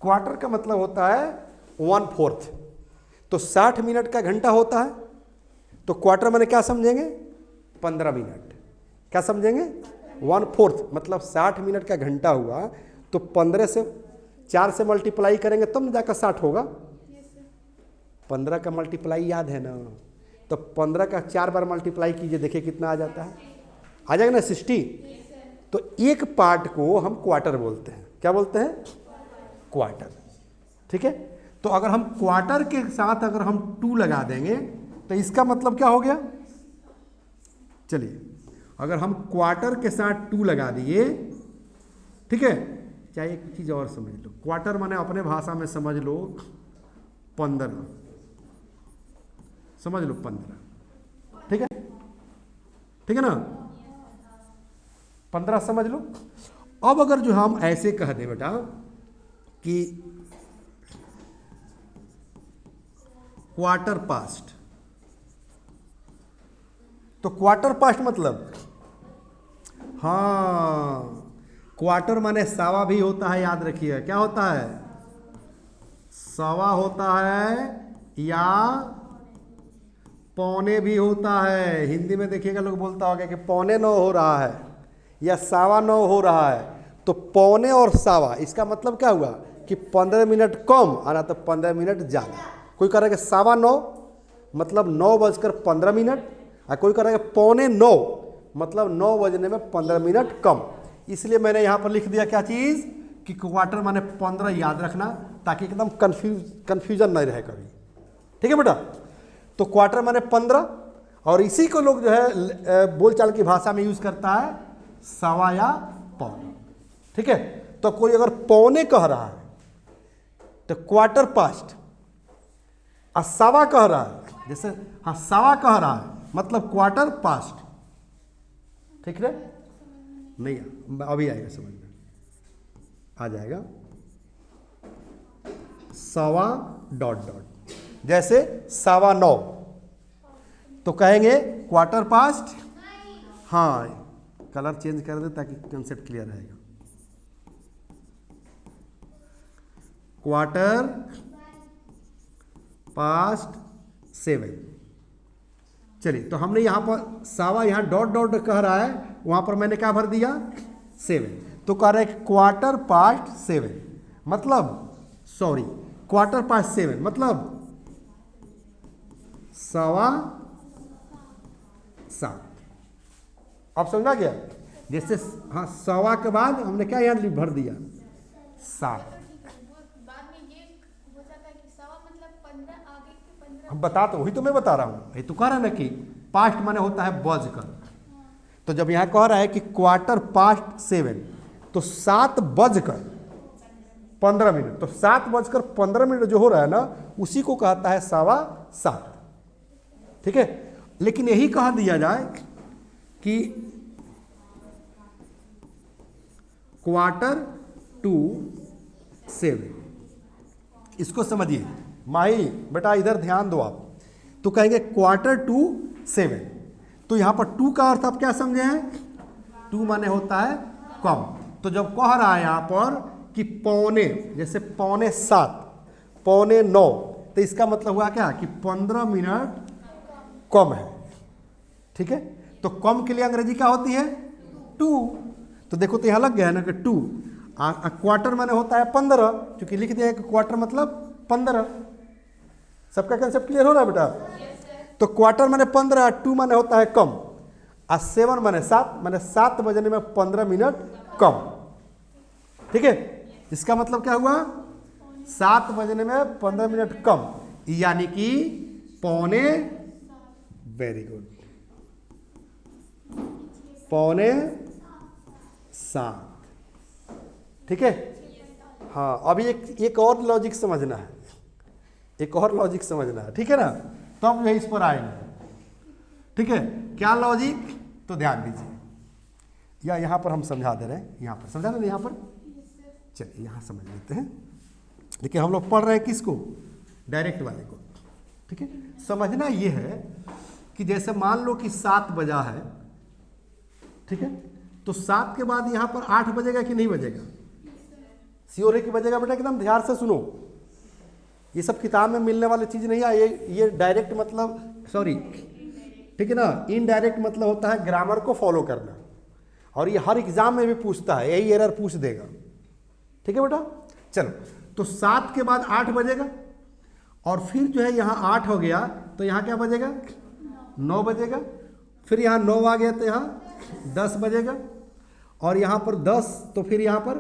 क्वार्टर का मतलब होता है 1/4। तो 60 मिनट का घंटा होता है, तो क्वार्टर माने क्या समझेंगे, 15 मिनट। क्या समझेंगे, 1/4 मतलब 60 मिनट का घंटा हुआ, तो 15 से 4 से मल्टीप्लाई करेंगे तब ना जाकर 60 होगा। 15 का मल्टीप्लाई याद है ना, तो 15 का 4 बार मल्टीप्लाई कीजिए, देखिए कितना आ जाता है, आ जाएगा ना 60। तो एक पार्ट को हम क्वार्टर बोलते हैं, क्या बोलते हैं, क्वार्टर, ठीक है। तो अगर हम क्वार्टर के साथ अगर हम 2 लगा देंगे तो इसका मतलब क्या हो गया। चलिए, अगर हम क्वार्टर के साथ 2 लगा दिए, ठीक है। चाहे एक चीज और समझ लो, क्वार्टर माने अपने भाषा में समझ लो 15, समझ लो 15, ठीक है, ठीक है ना, 15 समझ लो। अब अगर जो हम ऐसे कह दे बेटा कि क्वार्टर पास्ट, तो क्वार्टर पास्ट मतलब, हाँ, क्वार्टर माने सवा भी होता है, याद रखिए, क्या होता है, सवा होता है या पौने भी होता है। हिंदी में देखिएगा लोग बोलता होगा कि 8:45 हो रहा है या 9:15 हो रहा है, तो पौने और सवा इसका मतलब क्या हुआ कि 15 मिनट कम आना, तो 15 मिनट ज़्यादा। कोई कह रहा है कि 9:15 मतलब 9:15, और कोई कह रहा है कि 8:45 मतलब 9 बजने में 15 मिनट कम। इसलिए मैंने यहाँ पर लिख दिया क्या चीज़ कि क्वार्टर माने 15, याद रखना, ताकि एकदम कन्फ्यूजन नहीं रहे कभी, ठीक है बेटा। तो क्वार्टर माने 15, और इसी को लोग जो है बोलचाल की भाषा में यूज करता है सवा या पौने, ठीक है। तो कोई अगर पौने कह रहा है तो क्वार्टर पास्ट, और सवा कह रहा है, जैसे हाँ सवा कह रहा है मतलब क्वार्टर पास्ट, ठीक है। नहीं, अभी आएगा समझ में, आ जाएगा। सवा डॉट डॉट, जैसे 9:15 तो कहेंगे क्वार्टर पास्ट, हाँ कलर चेंज कर दे ताकि कंसेप्ट क्लियर रहेगा। Quarter past 7। चलिए, तो हमने यहाँ पर सवा, यहाँ डॉट डॉट कह रहा है, वहाँ पर मैंने क्या भर दिया 7। तो कह रहा है क्वार्टर पास्ट 7 मतलब, सॉरी, क्वार्टर पास्ट 7 मतलब 7:15। अब समझा गया, जैसे हाँ सवा के बाद हमने क्या यहाँ भर दिया 7। हम बता, तो वही तो मैं बता रहा हूँ, ये तो कह रहा है ना कि पास्ट माने होता है बज कर, तो जब यहाँ कह रहा है कि 7:15 तो 7:15, तो 7:15 जो हो रहा है ना, उसी को कहता है 7:15। ठीक है, लेकिन यही कह दिया जाए कि 7:45, इसको समझिए। माही बेटा इधर ध्यान दो आप, तो कहेंगे 7:45। तो यहाँ पर 2 का अर्थ आप क्या समझे हैं? 2 माने होता है कम। तो जब कह रहा है यहाँ पर कि पौने, जैसे 7:45, 8:45, तो इसका मतलब हुआ क्या कि 15 मिनट कम है। ठीक है, तो कम के लिए अंग्रेजी क्या होती है? 2। तो देखो तो यहाँ लग गया है ना कि 2। क्वार्टर माने होता है 15, क्योंकि लिख दिया है कि क्वार्टर मतलब 15। सबका कंसेप्ट क्लियर हो रहा है बेटा? तो क्वार्टर माने 15, 2 माने होता है कम, और 7 माने 7, माने 7 बजने में 15 मिनट कम। ठीक है, इसका मतलब क्या हुआ? 7 बजने में 15 मिनट कम, यानी कि 7:45। Very good, 7:45। ठीक है, हाँ। अभी एक और लॉजिक समझना है, एक और लॉजिक समझना है। ठीक है ना, तो हम इस पर आएंगे। ठीक है, क्या लॉजिक? तो ध्यान दीजिए, या यहाँ पर हम समझा दे रहे हैं, यहाँ पर समझा दे, यहाँ पर चलिए यहाँ समझ लेते हैं। देखिए हम लोग पढ़ रहे हैं किसको? डायरेक्ट वाले को। ठीक है, समझना ये है कि जैसे मान लो कि 7 बजा है, ठीक है, तो 7 के बाद यहाँ पर 8 बजेगा कि नहीं बजेगा? श्योर है कि बजेगा बेटा? एकदम ध्यान से सुनो, ये सब किताब में मिलने वाली चीज़ नहीं है। ये डायरेक्ट मतलब, सॉरी, ठीक है ना, इनडायरेक्ट मतलब होता है ग्रामर को फॉलो करना, और ये हर एग्जाम में भी पूछता है, यही एरर पूछ देगा। ठीक है बेटा, चलो, तो 7 के बाद 8 बजेगा, और फिर जो है यहाँ 8 हो गया, तो यहाँ क्या बजेगा? 9 बजेगा। फिर यहाँ 9 आ गया तो यहाँ 10 बजेगा, और यहाँ पर 10 तो फिर यहाँ पर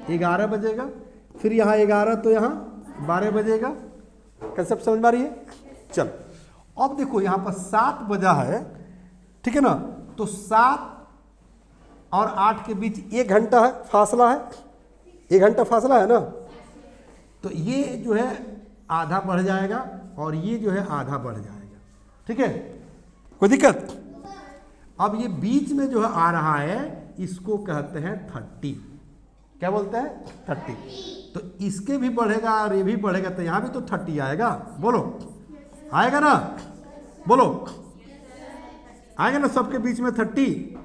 11 बजेगा, फिर यहाँ 11 तो यहाँ 12 बजेगा। कंसेप्ट समझ में आ रही है? चलो, अब देखो यहाँ पर 7 बजा है, ठीक है ना, तो 7 और 8 के बीच 1 घंटा है, फासला है, 1 घंटा फासला है ना, तो ये जो है आधा बढ़ जाएगा, और ये जो है आधा बढ़ जाएगा। ठीक है, कोई दिक्कत? अब ये बीच में जो है आ रहा है, इसको कहते हैं 30। क्या बोलते हैं? 30। तो इसके भी बढ़ेगा और ये भी बढ़ेगा, तो यहाँ भी तो 30 आएगा। बोलो, आएगा ना? बोलो, आएगा ना? सबके बीच में 30।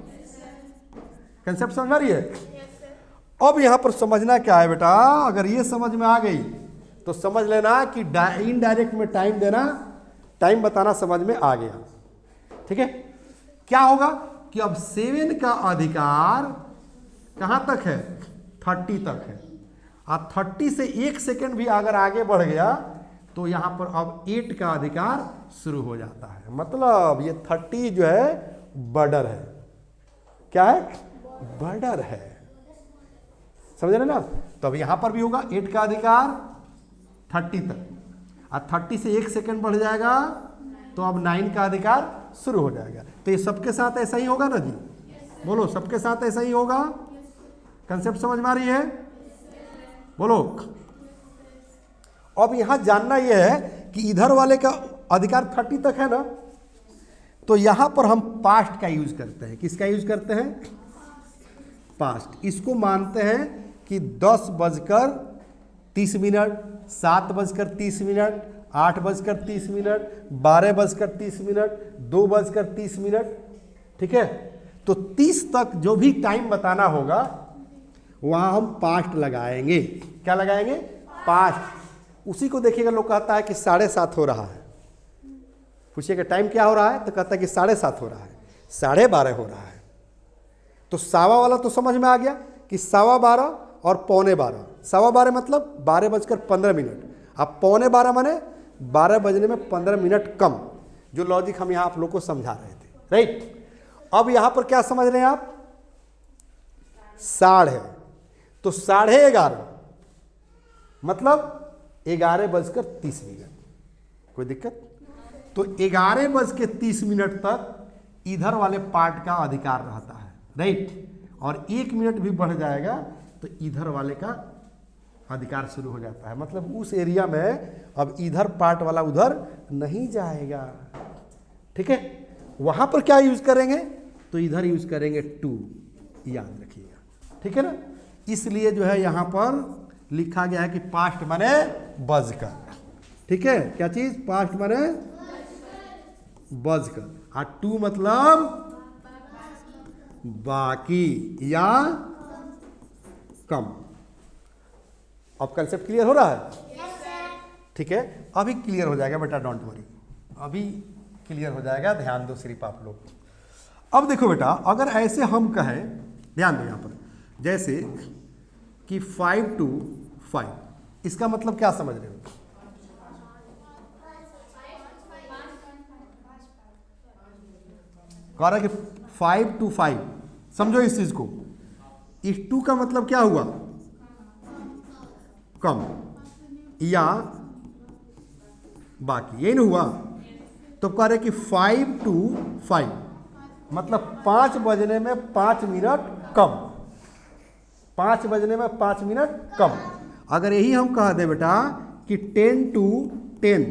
कंसेप्ट समझ आ रही है? अब यहाँ पर समझना क्या है बेटा? अगर ये समझ में आ गई तो समझ लेना कि इनडायरेक्ट में टाइम देना, टाइम बताना समझ में आ गया। ठीक है, क्या होगा कि अब 7 का अधिकार कहाँ तक है? 30 तक है, और 30 से 1 सेकेंड भी अगर आगे बढ़ गया तो यहाँ पर अब 8 का अधिकार शुरू हो जाता है। मतलब ये 30 जो है बॉर्डर है। क्या है? बॉर्डर है। समझ रहे ना? तो अब यहाँ पर भी होगा 8 का अधिकार 30 तक, और 30 से 1 सेकेंड बढ़ जाएगा तो अब 9 का अधिकार शुरू हो जाएगा। तो ये सबके साथ ऐसा ही होगा ना जी? बोलो, सबके साथ ऐसा ही होगा? कंसेप्ट समझ में आ रही है? बोलो। अब यहां जानना यह है कि इधर वाले का अधिकार 30 तक है ना, तो यहां पर हम पास्ट का यूज करते हैं। किसका यूज करते हैं? पास्ट। इसको मानते हैं कि 10:30, 7:30, 8:30, 12:30, 2:30। ठीक है, तो 30 तक जो भी टाइम बताना होगा वहां हम पास्ट लगाएंगे। क्या लगाएंगे? पास्ट। उसी को देखिएगा, लोग कहता है कि 7:30 हो रहा है। पूछिएगा टाइम क्या हो रहा है, तो कहता है कि 7:30 हो रहा है, 12:30 हो रहा है। तो सवा वाला तो समझ में आ गया कि 12:15 और 11:15। 12:15 मतलब 12:15। अब 11:15 माने 12 बजने में 15 मिनट कम। जो लॉजिक हम यहाँ आप लोग को समझा रहे थे, राइट। अब यहाँ पर क्या समझ रहे हैं आप? 11:30, तो 11:30 मतलब 11:30। कोई दिक्कत? तो 11:30 तक इधर वाले पार्ट का अधिकार रहता है, राइट। और 1 मिनट भी बढ़ जाएगा तो इधर वाले का अधिकार शुरू हो जाता है, मतलब उस एरिया में अब इधर पार्ट वाला उधर नहीं जाएगा, ठीक है। वहां पर क्या यूज करेंगे, तो इधर यूज करेंगे टू, याद रखिएगा, ठीक है ना। इसलिए जो है यहां पर लिखा गया है कि पास्ट माने बजकर, ठीक है। क्या चीज, पास्ट माने बजकर, और टू मतलब बाकी या कम। अब कंसेप्ट क्लियर हो रहा है, ठीक है। अभी क्लियर हो जाएगा बेटा, डोंट वरी, अभी क्लियर हो जाएगा, ध्यान दो सिर्फ आप लोग। अब देखो बेटा, अगर ऐसे हम कहें, ध्यान दो यहां पर, जैसे कि 5 to 5, इसका मतलब क्या समझ रहे हो? कह रहा है कि 5 to 5, समझो इस चीज को। इस 2 का मतलब क्या हुआ, कम या बाकी, यही नहीं हुआ। तो कह रहे कि 5 to 5 मतलब 5 बजने में 5 मिनट कम, 5 बजने में 5 मिनट कम। अगर यही हम कह दें बेटा कि 10 to 10,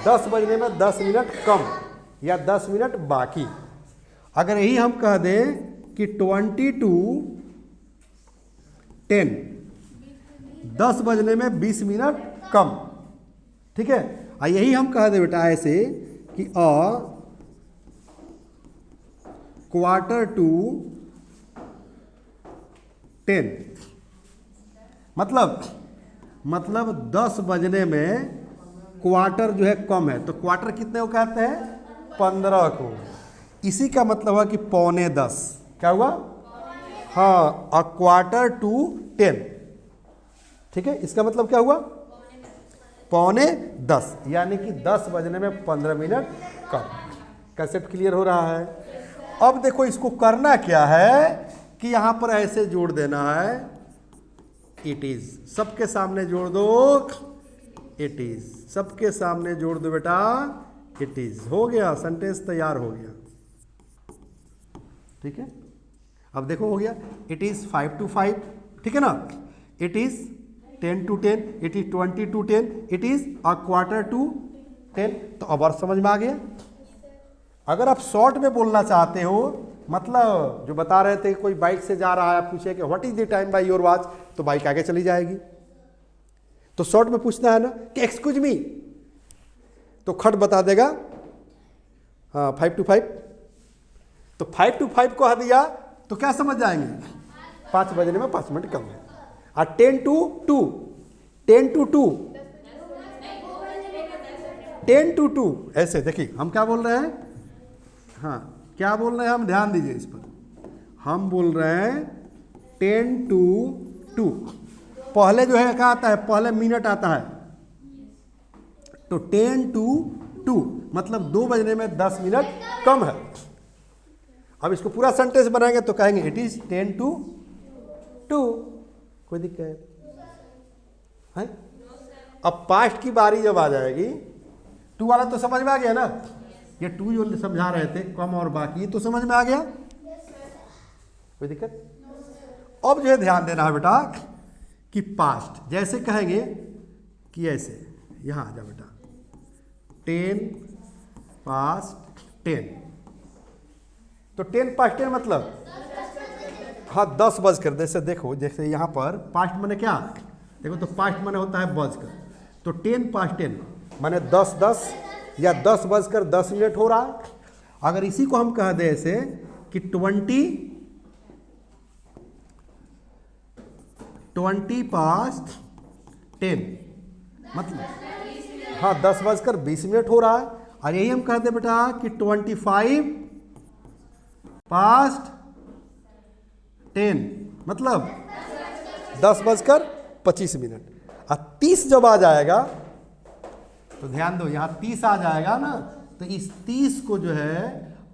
10 बजने में 10 मिनट कम या 10 मिनट बाकी। अगर यही हम कह दें कि 20 to 10, 10 बजने में 20 मिनट कम, ठीक है। और यही हम कह दे बेटा ऐसे कि क्वार्टर टू 10, मतलब 10 बजने में क्वार्टर जो है कम है, तो क्वार्टर कितने को कहते हैं, 15 को। इसी का मतलब है कि 9:45, क्या हुआ, हाँ, अ क्वार्टर टू 10, ठीक है। इसका मतलब क्या हुआ, 9:45, यानी कि 10 बजने में 15 मिनट कम। कंसेप्ट क्लियर हो रहा है। अब देखो इसको करना क्या है कि यहां पर ऐसे जोड़ देना है, इट इज, सबके सामने जोड़ दो, इट इज, सबके सामने जोड़ दो बेटा, इट इज, हो गया, सेंटेंस तैयार हो गया, ठीक है। अब देखो हो गया, इट इज 5 to 5, ठीक है ना। It is 10 to 10, it is 20 to 10, it is a quarter to 10। तो अब और समझ में आ गया। अगर आप शॉर्ट में बोलना चाहते हो, मतलब जो बता रहे थे कोई बाइक से जा रहा है, पूछे कि what is the time by your watch, तो बाइक आगे चली जाएगी। तो शॉर्ट में पूछना है ना कि एक्सक्यूज मी, तो खट बता देगा हाँ 5 to 5। तो 5 to 5 को दिया तो क्या समझ जाएंगे, 5 बजने में 5 मिनट कम है। और 10 to 2, 10 to 2, 10 to 2, ऐसे देखिए हम क्या बोल रहे हैं, हाँ क्या बोल रहे हैं हम, ध्यान दीजिए इस पर। हम बोल रहे हैं 10 to 2, पहले जो है क्या आता है, पहले मिनट आता है। तो 10 to 2 मतलब 2 बजने में 10 मिनट कम है। अब इसको पूरा सेंटेंस बनाएंगे तो कहेंगे इट इज 10 to 2। कोई दिक्कत है? अब पास्ट की बारी जब आ जाएगी, 2 वाला तो समझ में आ गया ना, ये 2 जो समझा रहे थे कम और बाकी, तो समझ में आ गया, कोई दिक्कत। अब जो है ध्यान देना है बेटा कि पास्ट जैसे कहेंगे कि ऐसे, यहां आ जा बेटा, 10 past 10, तो 10 past 10 मतलब हाँ 10 बजकर, जैसे देखो, जैसे यहाँ पर पास्ट माने क्या, देखो तो पास्ट माने होता है बजकर, तो 10 past 10 माने 10:10 या 10 बजकर 10 मिनट हो रहा है। अगर इसी को हम कह दें ऐसे कि 20 past 10 मतलब हाँ 10 बजकर 20 मिनट हो रहा है। और यही हम कहते बेटा कि 25 past 10 मतलब 10 बजकर 25 मिनट। और 30 जब आ जाएगा तो ध्यान दो, यहाँ 30 आ जाएगा ना, तो इस 30 को जो है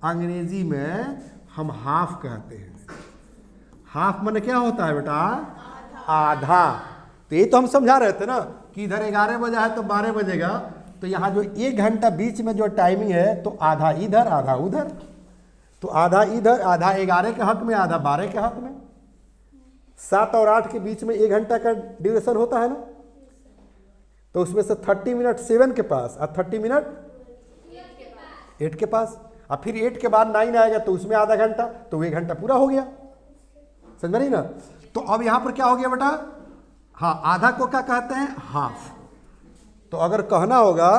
अंग्रेजी में हम हाफ कहते हैं। हाफ माने क्या होता है बेटा, आधा। तो ये तो हम समझा रहे थे ना कि इधर 11 बजा है तो 12 बजेगा, तो यहाँ जो 1 घंटा बीच में जो टाइमिंग है तो आधा इधर आधा उधर, तो आधा इधर, आधा 11 के हक में, आधा 12 के हक में। 7 और 8 के बीच में 1 घंटा का ड्यूरेशन होता है ना, तो उसमें से 30 मिनट 7 के पास और 30 मिनट 8 के पास, और फिर 8 के बाद 9 आएगा तो उसमें आधा घंटा, तो 1 घंटा पूरा हो गया। समझ में नहीं ना? तो अब यहाँ पर क्या हो गया बेटा, हाँ आधा को क्या कहते हैं, हाफ। तो अगर कहना होगा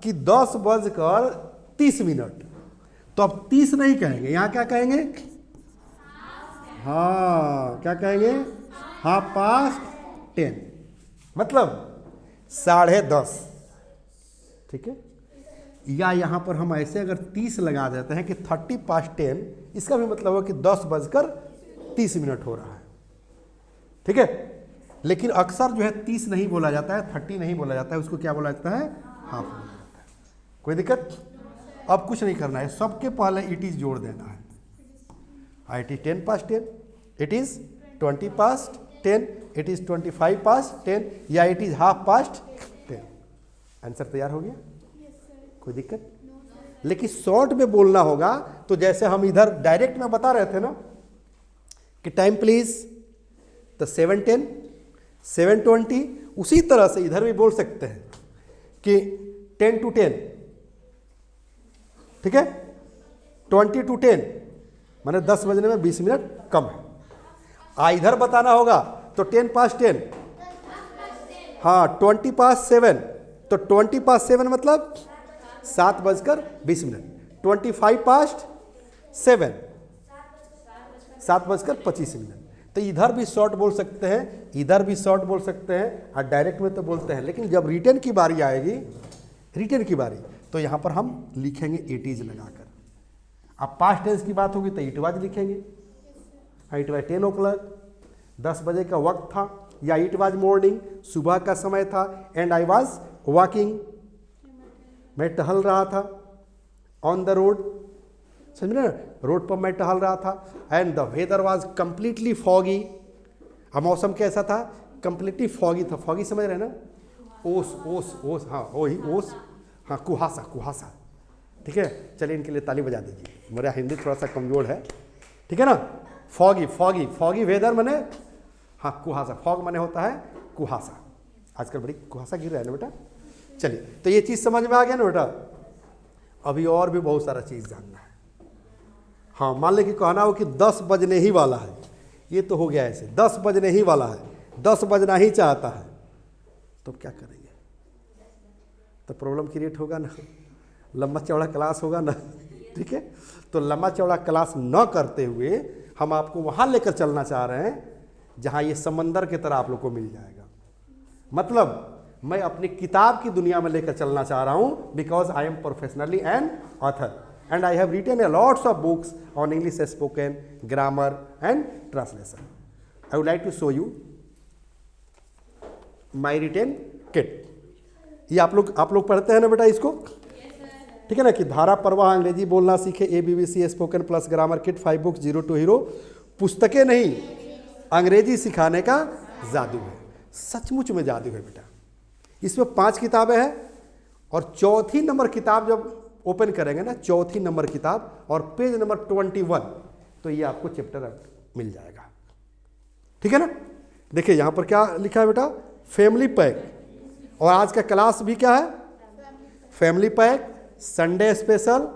कि 10:30 तो अब 30 नहीं कहेंगे, यहाँ क्या कहेंगे, हाँ क्या कहेंगे, 10:30, मतलब 10:30। ठीक है, या यहाँ पर हम ऐसे अगर 30 लगा देते हैं कि 10:30, इसका भी मतलब है कि 10:30 हो रहा है। ठीक है, लेकिन अक्सर जो है 30 नहीं बोला जाता है, 30 नहीं बोला जाता है, उसको क्या बोला जाता है, हाफ बोला जाता है। कोई दिक्कत? अब कुछ नहीं करना है, सबके पहले इट इज जोड़ देना है। It is 10:10, it is 20:10, it is 25:10, या इट इज 10:30। आंसर तैयार हो गया? कोई दिक्कत? लेकिन शॉर्ट में बोलना होगा, तो जैसे हम इधर डायरेक्ट में बता रहे थे ना कि टाइम प्लीज, तो 7:10, 7:20, उसी तरह से इधर भी बोल सकते हैं कि 10 to 10। ठीक है, 20 to 10 माने 10 बजने में 20 मिनट कम है। इधर बताना होगा तो 10:10, हाँ 20:07, तो 20:07 मतलब 7:20। 25:07, 7:25। तो इधर भी शॉर्ट बोल सकते हैं, इधर भी शॉर्ट बोल सकते हैं, और डायरेक्ट में तो बोलते हैं। लेकिन जब रिटर्न की बारी आएगी, रिटर्न की बारी, तो यहाँ पर हम लिखेंगे इट इज लगाकर। अब पास्ट टेंस की बात होगी तो इट वाज लिखेंगे। इट वाज 10 o'clock, 10 बजे का वक्त था, या इट वाज मॉर्निंग, सुबह का समय था, एंड आई वाज वॉकिंग, मैं टहल रहा था, ऑन द रोड, समझ रहे ना, रोड पर मैं टहल रहा था, and the weather was completely foggy. अब मौसम कैसा था, कंप्लीटली फॉगी था। फॉगी समझ रहे ना, ओस ओस ओस, हाँ वही ओस, हाँ कुहासा कुहासा। ठीक है, चलिए इनके लिए ताली बजा दीजिए, मेरा हिंदी थोड़ा सा कमजोर है। ठीक है ना, फॉगी फॉगी फॉगी वेदर माने, हाँ कुहासा, फॉग माने होता है कुहासा। आजकल बड़ी कुहासा गिर रहा है ना बेटा। चलिए, तो ये चीज़ समझ में आ गया ना बेटा। अभी और भी बहुत सारा चीज़ जानना है। हाँ, मान ले कि कहना हो कि 10 बजने ही वाला है, ये तो हो गया ऐसे, 10 बजने ही वाला है, 10 बजना ही चाहता है, तो क्या करेंगे? तो प्रॉब्लम क्रिएट होगा ना, लंबा चौड़ा क्लास होगा ना। ठीक है, तो लंबा चौड़ा क्लास न करते हुए हम आपको वहाँ लेकर चलना चाह रहे हैं जहाँ ये समंदर की तरह आप लोग को मिल जाएगा। मतलब मैं अपनी किताब की दुनिया में लेकर चलना चाह रहा हूँ, because I am professionally an author and I have written a lots of books on English spoken, grammar and translation. I would like to show you my written kit. ये आप लोग पढ़ते हैं ना बेटा इसको? ठीक है ना, कि धारा प्रवाह अंग्रेजी बोलना सीखे, ABBC spoken plus grammar kit 5 books 0 to hero. पुस्तकें नहीं, अंग्रेजी सिखाने का जादू है। सचमुच में जादू है बेटा। इसमें 5 किताबें हैं, और चौथी नंबर किताब जब ओपन करेंगे ना, चौथी नंबर किताब और पेज नंबर 21, तो ये आपको चैप्टर मिल जाएगा। ठीक है ना, देखिए यहाँ पर क्या लिखा है बेटा, फैमिली पैक। और आज का क्लास भी क्या है, फैमिली पैक, संडे स्पेशल।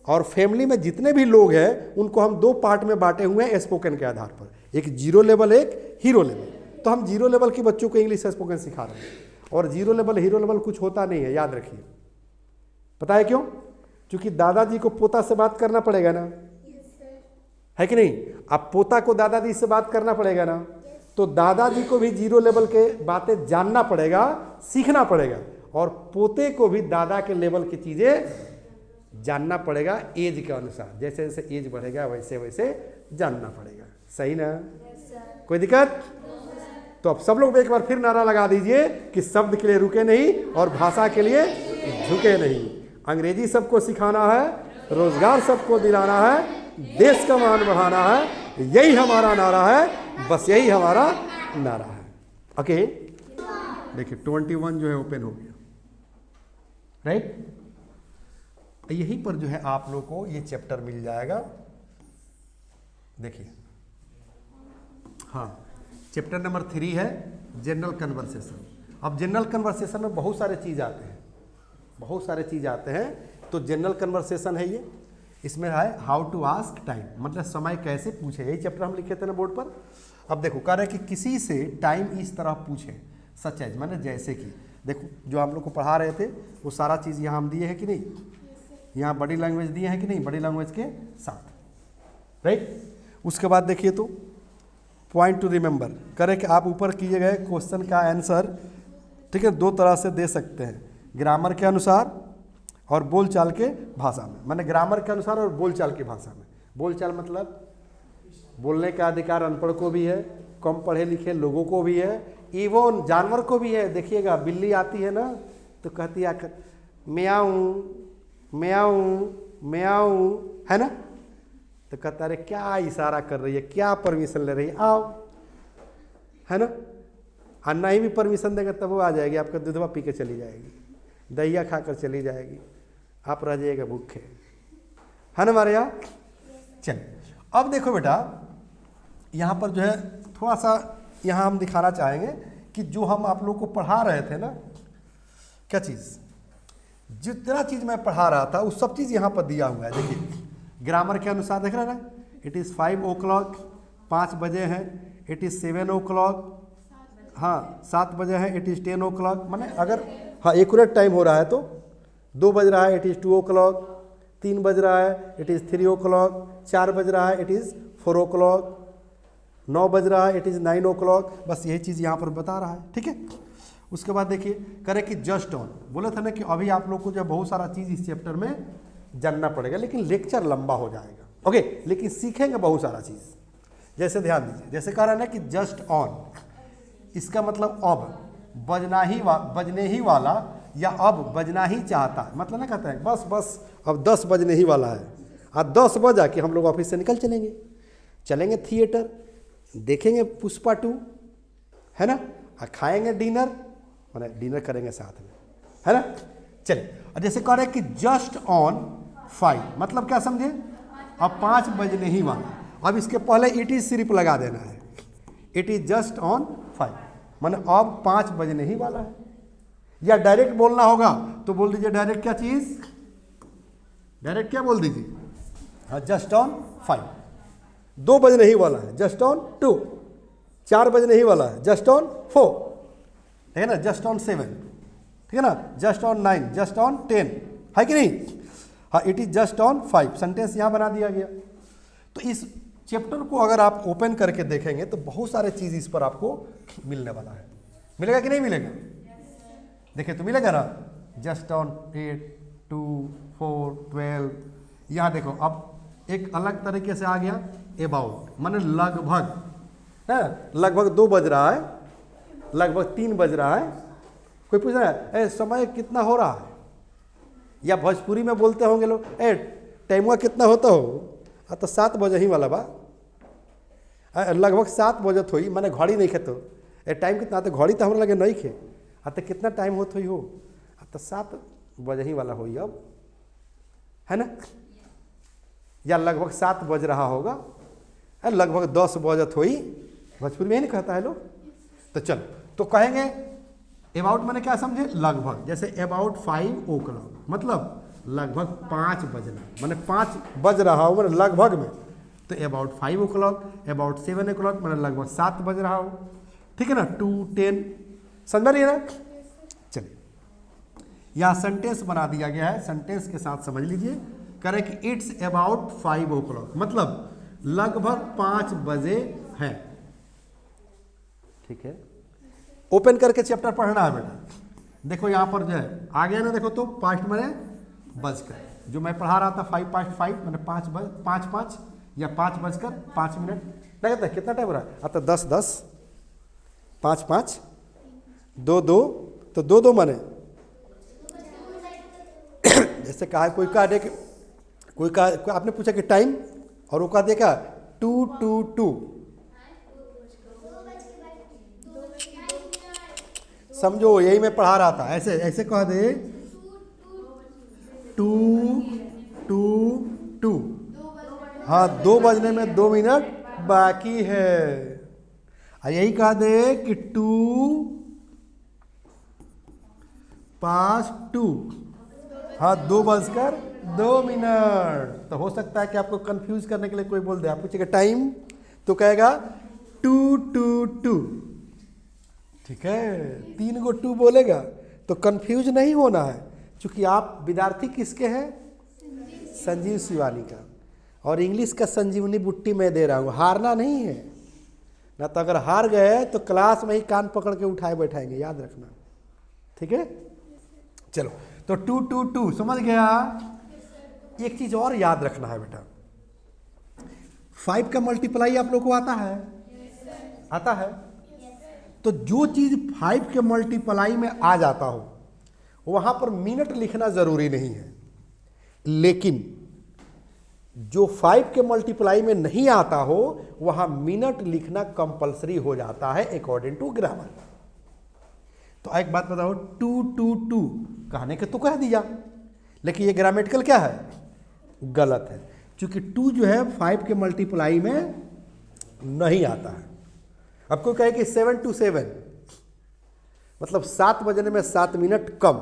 और फैमिली में जितने भी लोग हैं उनको हम 2 पार्ट में बांटे हुए हैं स्पोकन के आधार पर, एक 0 लेवल, एक हीरो लेवल। तो हम 0 लेवल के बच्चों को इंग्लिश स्पोकन सिखा रहे हैं, और 0 लेवल हीरो लेवल कुछ होता नहीं है, याद रखिए। पता है क्यों? क्योंकि दादाजी को पोता से बात करना पड़ेगा ना, है कि नहीं? अब पोता को दादाजी से बात करना पड़ेगा ना, तो दादाजी को भी 0 लेवल के बातें जानना पड़ेगा, सीखना पड़ेगा, और पोते को भी दादा के लेवल की चीजें जानना पड़ेगा एज के अनुसार। जैसे जैसे एज बढ़ेगा वैसे वैसे जानना पड़ेगा। सही ना? कोई दिक्कत? तो अब सब लोग एक बार फिर नारा लगा दीजिए कि शब्द के लिए रुके नहीं और भाषा के लिए झुके नहीं। अंग्रेजी सबको सिखाना है, रोजगार सबको दिलाना है, देश का मान बढ़ाना है, यही हमारा नारा है, बस यही हमारा नारा है। ओके, देखिए 21 जो है ओपन हो गया। राइट। यहीं पर जो है आप लोग को ये चैप्टर मिल जाएगा। देखिए, हाँ, चैप्टर नंबर 3 है जनरल कन्वर्सेशन। अब जनरल कन्वर्सेशन में बहुत सारे चीज़ आते हैं, बहुत सारे चीज़ आते हैं। तो जनरल कन्वर्सेशन है ये, इसमें है हाउ टू आस्क टाइम, मतलब समय कैसे पूछे, यही चैप्टर हम लिखे थे ना बोर्ड पर। अब देखो कह रहे हैं कि किसी से टाइम इस तरह पूछे, सच एज माने जैसे कि, देखो जो हम लोग को पढ़ा रहे थे वो सारा चीज़ यहाँ हम दिए हैं कि नहीं, यहाँ बॉडी लैंग्वेज दिए हैं कि नहीं, बॉडी लैंग्वेज के साथ, राइट। उसके बाद देखिए तो पॉइंट टू रिमेंबर, करें कि आप ऊपर किए गए क्वेश्चन का आंसर, ठीक है, दो तरह से दे सकते हैं, ग्रामर के अनुसार और बोलचाल के भाषा में। माने ग्रामर के अनुसार और बोलचाल की भाषा में। बोलचाल मतलब बोलने का अधिकार अनपढ़ को भी है, कम पढ़े लिखे लोगों को भी है, इवन जानवर को भी है। देखिएगा बिल्ली आती है ना तो कहती है आकर म्याऊं म्याऊं म्याऊं, है ना, तो कहता अरे क्या इशारा कर रही है, क्या परमिशन ले रही है, आओ, है ना। और नहीं भी परमिशन देगा तब वो आ जाएगी, आपका दूधवा पी के चली जाएगी, दहिया खाकर चली जाएगी, आप रह जाइएगा भूखे, है ना हमारे यहाँ। चलिए अब देखो बेटा, यहाँ पर जो है थोड़ा सा यहाँ हम दिखाना चाहेंगे कि जो हम आप लोग को पढ़ा रहे थे ना, क्या चीज़, जितना चीज़ मैं पढ़ा रहा था वो सब चीज़ यहाँ पर दिया हुआ है। देखिए ग्रामर के अनुसार देख रहे हैं ना, इट इज़ 5 o'clock, 5 बजे हैं, इट इज़ 7 o'clock, हाँ 7 बजे हैं, इट इज़ 10 o'clock, माने अगर हाँ एक्यूरेट टाइम हो रहा है तो 2 बज रहा है, इट इज़ 2 o'clock, 3 बज रहा है, इट इज़ 3 o'clock, 4 बज रहा है, इट इज़ 4 o'clock, 9 बज रहा है, इट इज़ 9 o'clock। बस यही चीज़ यहाँ पर बता रहा है, ठीक है। उसके बाद देखिए करे कि जस्ट ऑन, बोले थे ना कि अभी आप लोग को जो बहुत सारा चीज़ इस चैप्टर में जानना पड़ेगा, लेकिन लेक्चर लंबा हो जाएगा, ओके, लेकिन सीखेंगे बहुत सारा चीज़। जैसे ध्यान दीजिए, जैसे कह रहा है ना कि जस्ट ऑन, इसका मतलब अब बजने ही वाला या अब बजना ही चाहता है, मतलब ना कहता है बस अब 10 बजने ही वाला है, आज 10 बजा कि हम लोग ऑफिस से निकल चलेंगे थिएटर, देखेंगे पुष्पा 2, है ना, और खाएंगे डिनर, मैंने डिनर करेंगे साथ में, है ना। चलिए, और जैसे कह रहे हैं कि जस्ट ऑन 5, मतलब क्या समझे, अब 5 बजने ही वाला, अब इसके पहले इट इज सिर्फ लगा देना है, इट इज जस्ट ऑन 5, माने अब 5 बजने ही वाला है। या डायरेक्ट बोलना होगा तो बोल दीजिए डायरेक्ट क्या चीज, डायरेक्ट क्या बोल दीजिए, हाँ जस्ट ऑन 5, 2 बजने ही वाला है, जस्ट ऑन 2, 4 बजने ही वाला है, जस्ट ऑन 4, ठीक है ना, जस्ट ऑन 7, ठीक है ना, जस्ट ऑन 9, जस्ट ऑन 10, है कि नहीं। हाँ it is just on 5, sentence यहाँ बना दिया गया। तो इस चैप्टर को अगर आप ओपन करके देखेंगे तो बहुत सारे चीज़ इस पर आपको मिलने वाला है। मिलेगा कि नहीं मिलेगा, देखिए तो मिलेगा ना, जस्ट ऑन 8, 2, 4, 12, यहाँ देखो अब एक अलग तरीके से आ गया अबाउट, माने लगभग है, लगभग 2 बज रहा है, लगभग 3 बज रहा है, कोई पूछ रहा है ए समय कितना हो रहा है, या भोजपुरी में बोलते होंगे लोग ए टाइम कितना होता हो, तो 7 बजे ही वाला बा, लगभग 7 बजत हो, मैंने घड़ी नहीं खेतो, ए टाइम कितना, तो घड़ी तो हमारे लगे नहीं खे, तो कितना टाइम होत हो, तो 7 बजे ही वाला हो अब, है ना, या लगभग 7 बज रहा होगा, लगभग 10 बजत हो, भोजपुरी में ही नहीं कहता है लोग। तो चलो तो कहेंगे अबाउट मैंने क्या समझे, लगभग, जैसे अबाउट 5 o'clock मतलब लगभग 5 बजना, मैंने 5 बज रहा हो मैंने लगभग में, तो अबाउट 5 o'clock, अबाउट 7 o'clock मैंने लगभग 7 बज रहा हो, ठीक है ना, 2, 10, समझ रही है ना। चलिए यहाँ सेंटेंस बना दिया गया है, सेंटेंस के साथ समझ लीजिए, करें कि इट्स अबाउट 5 o'clock मतलब लगभग 5 बजे हैं, ठीक है। ओपन करके चैप्टर पढ़ना है बेटा, देखो यहाँ पर जो है आ गया ना, देखो तो पास्ट मैंने बजकर, जो मैं पढ़ा रहा था 5 past 5 मैंने 5 या 5 बजकर 5 मिनट लगता है, कितना टाइम हो रहा है, अब तो 10, 5, 2, तो 2 माने जैसे कहा कोई कहा दे, कोई आपने पूछा कि टाइम, और वो कहा देखा 2, 2, 2, समझो यही मैं पढ़ा रहा था, ऐसे कह दे टू टू टू। हाँ, 2 बजने में 2 मिनट बाकी है। यही कहा दे कि 2:05। हाँ, 2:02। तो हो सकता है कि आपको कंफ्यूज करने के लिए कोई बोल दे, आप पूछेगा टाइम तो कहेगा 2:22। ठीक है, 3 गो 2 बोलेगा तो कंफ्यूज नहीं होना है, क्योंकि आप विद्यार्थी किसके हैं? संजीव शिवानी का। और इंग्लिश का संजीवनी बुट्टी मैं दे रहा हूँ, हारना नहीं है ना। तो अगर हार गए तो क्लास में ही कान पकड़ के उठाए बैठाएंगे, याद रखना। ठीक है, चलो। तो 2:22 समझ गया। एक चीज और याद रखना है बेटा, 5 का मल्टीप्लाई आप लोग को आता है? आता है। तो जो चीज 5 के मल्टीप्लाई में आ जाता हो वहां पर मिनट लिखना जरूरी नहीं है, लेकिन जो 5 के मल्टीप्लाई में नहीं आता हो वहां मिनट लिखना कंपलसरी हो जाता है अकॉर्डिंग टू ग्रामर। तो एक बात बताओ, 2:22 कहने के तो कह दिया, लेकिन ये ग्रामेटिकल क्या है? गलत है, क्योंकि 2 जो है 5 के मल्टीप्लाई में नहीं आता है। अब कोई कहे कि 7 to 7 मतलब 7 बजने में 7 मिनट कम,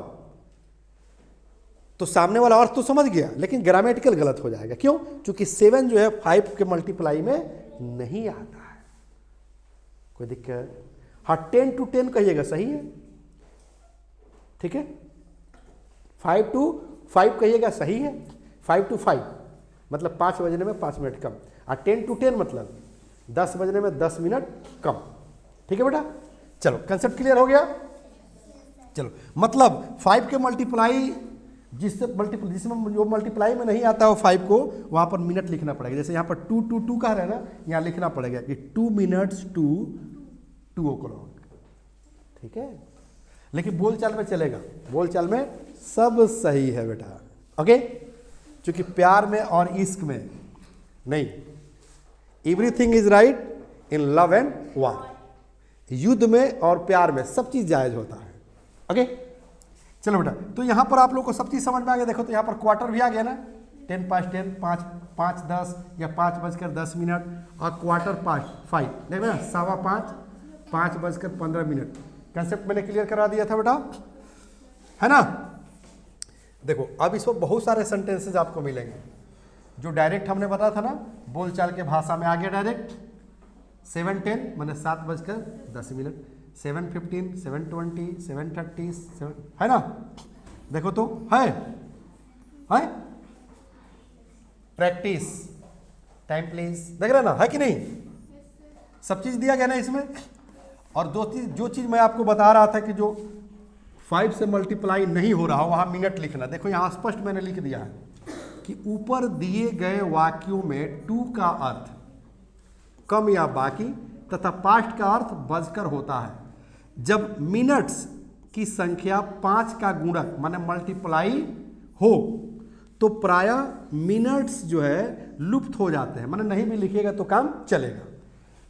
तो सामने वाला अर्थ तो समझ गया, लेकिन ग्रामेटिकल गलत हो जाएगा। क्यों? क्योंकि 7 जो है 5 के मल्टीप्लाई में नहीं आता है। कोई दिक्कत? हाँ, 10 to 10 कहिएगा, सही है। ठीक है, 5 to 5 कहिएगा, सही है। 5 to 5 मतलब 5 बजने में 5 मिनट कम, और 10 to 10 मतलब 10 बजने में 10 मिनट कम। ठीक है बेटा, चलो कंसेप्ट क्लियर हो गया। चलो, मतलब 5 के मल्टीप्लाई जिसमें जो मल्टीप्लाई में नहीं आता हो 5 को, वहां पर मिनट लिखना पड़ेगा। जैसे यहाँ पर 2:22 कह रहे हैं ना, यहाँ लिखना पड़ेगा कि 2 minutes to 2 o'clock। ठीक है, लेकिन बोलचाल में चलेगा, बोलचाल में सब सही है बेटा। ओके, क्योंकि प्यार में और इश्क में नहीं, everything is right in love and वार। युद्ध में और प्यार में सब चीज जायज होता है। ओके, चलो बेटा, तो यहां पर आप लोग को सब चीज समझ में आ गया। देखो तो यहां पर क्वार्टर भी आ गया ना, 10 past 10, 5:10 या 5:10 और क्वार्टर पास्ट 5, देखना 5:15, 5:15। कंसेप्ट मैंने क्लियर करा दिया था बेटा, है ना। देखो अब इस पर बहुत सारे सेंटेंसेज आपको मिलेंगे जो डायरेक्ट हमने बताया था ना, बोलचाल के भाषा में आ गया डायरेक्ट। 7:10 मैंने 7:10, 7:15, 7:20, 7:30, है ना। देखो तो है प्रैक्टिस टाइम प्लीज, देख रहे ना, है कि नहीं? सब चीज दिया गया ना इसमें। और जो चीज मैं आपको बता रहा था कि जो 5 से मल्टीप्लाई नहीं हो रहा हो वहां मिनट लिखना। देखो यहां स्पष्ट मैंने लिख दिया है कि ऊपर दिए गए वाक्यों में 2 का अर्थ कम या बाकी तथा पास्ट का अर्थ बजकर होता है। जब मिनट्स की संख्या 5 का गुणक माने मल्टीप्लाई हो तो प्रायः मिनट्स जो है लुप्त हो जाते हैं, माने नहीं भी लिखिएगा तो काम चलेगा।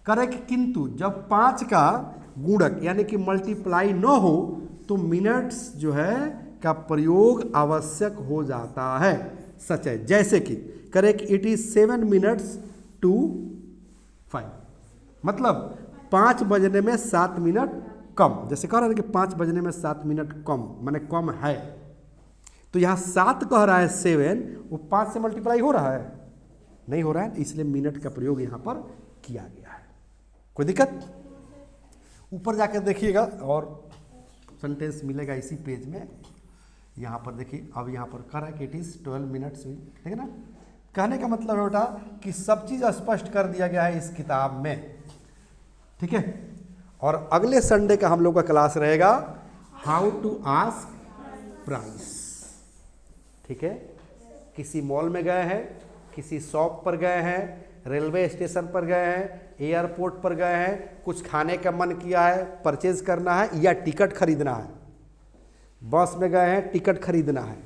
करेक्ट, किंतु जब 5 का गुणक यानी कि मल्टीप्लाई न हो तो मिनट्स जो है का प्रयोग आवश्यक हो जाता है। सच है, जैसे कि correct, it is 7 minutes to 5 मतलब 5 बजने में 7 मिनट कम। जैसे कह रहे हैं कि 5 बजने में 7 मिनट कम माने कम है, तो यहाँ 7 कह रहा है 7, वो 5 से मल्टीप्लाई हो रहा है? नहीं हो रहा है, इसलिए मिनट का प्रयोग यहाँ पर किया गया है। कोई दिक्कत? ऊपर जाकर देखिएगा और सेंटेंस मिलेगा इसी पेज में। यहाँ पर देखिए, अब यहाँ पर कह रहा है कि इट इज 12 minutes हुई, ठीक है ना। कहने का मतलब है बेटा कि सब चीज स्पष्ट कर दिया गया है इस किताब में, ठीक है। और अगले संडे का हम लोग का क्लास रहेगा हाउ टू आस्क प्राइस, ठीक है। किसी मॉल में गए हैं, किसी शॉप पर गए हैं, रेलवे स्टेशन पर गए हैं, एयरपोर्ट पर गए हैं, कुछ खाने का मन किया है, परचेज करना है या टिकट खरीदना है, बस में गए हैं, टिकट खरीदना है,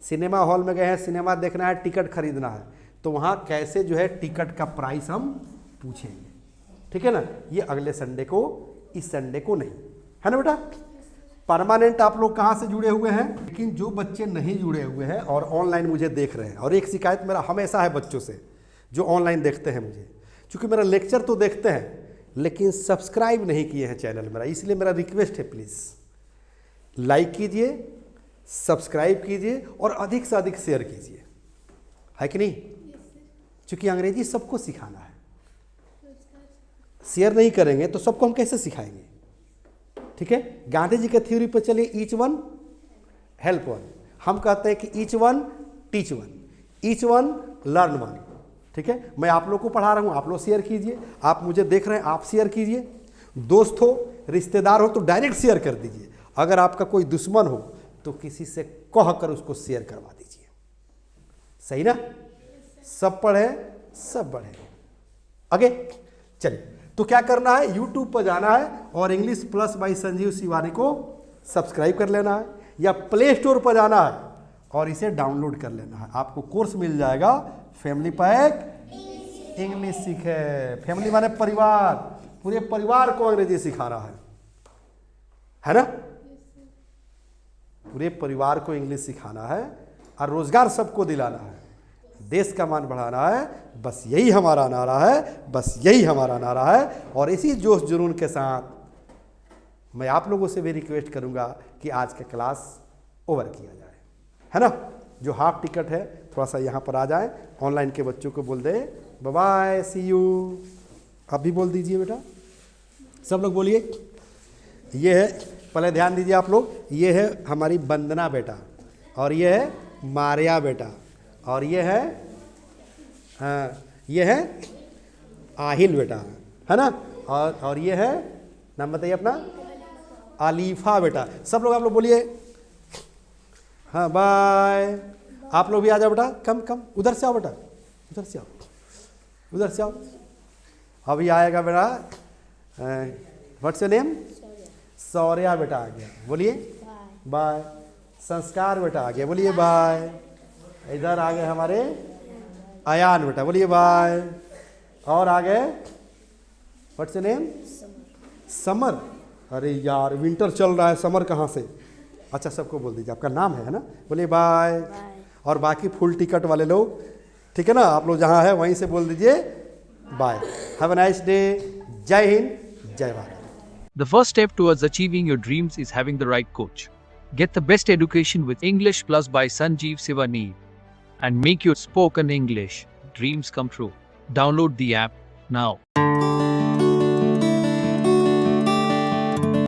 सिनेमा हॉल में गए हैं, सिनेमा देखना है, टिकट खरीदना है, तो वहाँ कैसे जो है टिकट का प्राइस हम पूछेंगे, ठीक है ना। ये अगले संडे को, इस संडे को नहीं, है ना बेटा। परमानेंट आप लोग कहाँ से जुड़े हुए हैं, लेकिन जो बच्चे नहीं जुड़े हुए हैं और ऑनलाइन मुझे देख रहे हैं, और एक शिकायत मेरा हमेशा है बच्चों से जो ऑनलाइन देखते हैं मुझे, क्योंकि मेरा लेक्चर तो देखते हैं लेकिन सब्सक्राइब नहीं किए हैं चैनल मेरा, इसलिए मेरा रिक्वेस्ट है प्लीज़ लाइक कीजिए, सब्सक्राइब कीजिए और अधिक से अधिक शेयर कीजिए, है कि नहीं? क्योंकि अंग्रेजी सबको सिखाना है, शेयर नहीं करेंगे तो सबको हम कैसे सिखाएंगे? ठीक है, गांधी जी के थ्योरी पर चलिए, ईच वन हेल्प वन। हम कहते हैं कि each one teach one, each one learn one. ठीक है, मैं आप लोग को पढ़ा रहा हूँ, आप लोग शेयर कीजिए, आप मुझे देख रहे हैं आप शेयर कीजिए, दोस्त हो रिश्तेदार हो तो डायरेक्ट शेयर कर दीजिए, अगर आपका कोई दुश्मन हो तो किसी से कह कर उसको शेयर करवा दीजिए, सही ना? सब पढ़े सब बढ़े। आगे चलिए, तो क्या करना है, यूट्यूब पर जाना है और English plus by Sanjeev Shivani को सब्सक्राइब कर लेना है, या प्ले स्टोर पर जाना है और इसे डाउनलोड कर लेना है। आपको कोर्स मिल जाएगा फैमिली पैक इंग्लिश सीखे। फैमिली माने परिवार, पूरे परिवार को अंग्रेजी सिखाना है ना? पूरे परिवार को इंग्लिश सिखाना है और रोजगार सबको दिलाना है, देश का मान बढ़ाना है, बस यही हमारा नारा है, बस यही हमारा नारा है। और इसी जोश जुनून के साथ मैं आप लोगों से भी रिक्वेस्ट करूंगा कि आज का क्लास ओवर किया जाए, है ना? जो हाफ टिकट है थोड़ा सा यहाँ पर आ जाए, ऑनलाइन के बच्चों को बोल दे बाय बाय सी यू। आप भी बोल दीजिए बेटा, सब लोग बोलिए। ये है, पहले ध्यान दीजिए आप लोग, ये है हमारी वंदना बेटा, और ये है मारिया बेटा, और ये है आहिल बेटा, है ना? और ये है, नाम बताइए अपना, आलिफा बेटा। सब लोग आप लोग बोलिए हाँ बाय। आप लोग भी आ जाओ बेटा, कम कम उधर से आओ बेटा, उधर से आओ, उधर से आओ। अभी आएगा बेटा, व्हाट्स योर नेम? सौर्या बेटा आ गया, बोलिए बाय। संस्कार बेटा आ गया, बोलिए बाय। इधर आ गए हमारे अयान बेटा, बोलिए बाय। और आ गए, व्हाट्स योर नेम? समर। अरे यार विंटर चल रहा है, समर कहाँ से? अच्छा सबको बोल दीजिए, आपका नाम है ना? बोलिए बाय। और बाकी फुल टिकट वाले लोग, ठीक है ना, आप लोग जहाँ है वहीं से बोल दीजिए bye. Have a nice day. Jai Hind, जय Bharat. The first step towards achieving your dreams is having the right coach. Get the best education with English Plus by Sanjeev Sivani and make your spoken English dreams come true. Download the app now.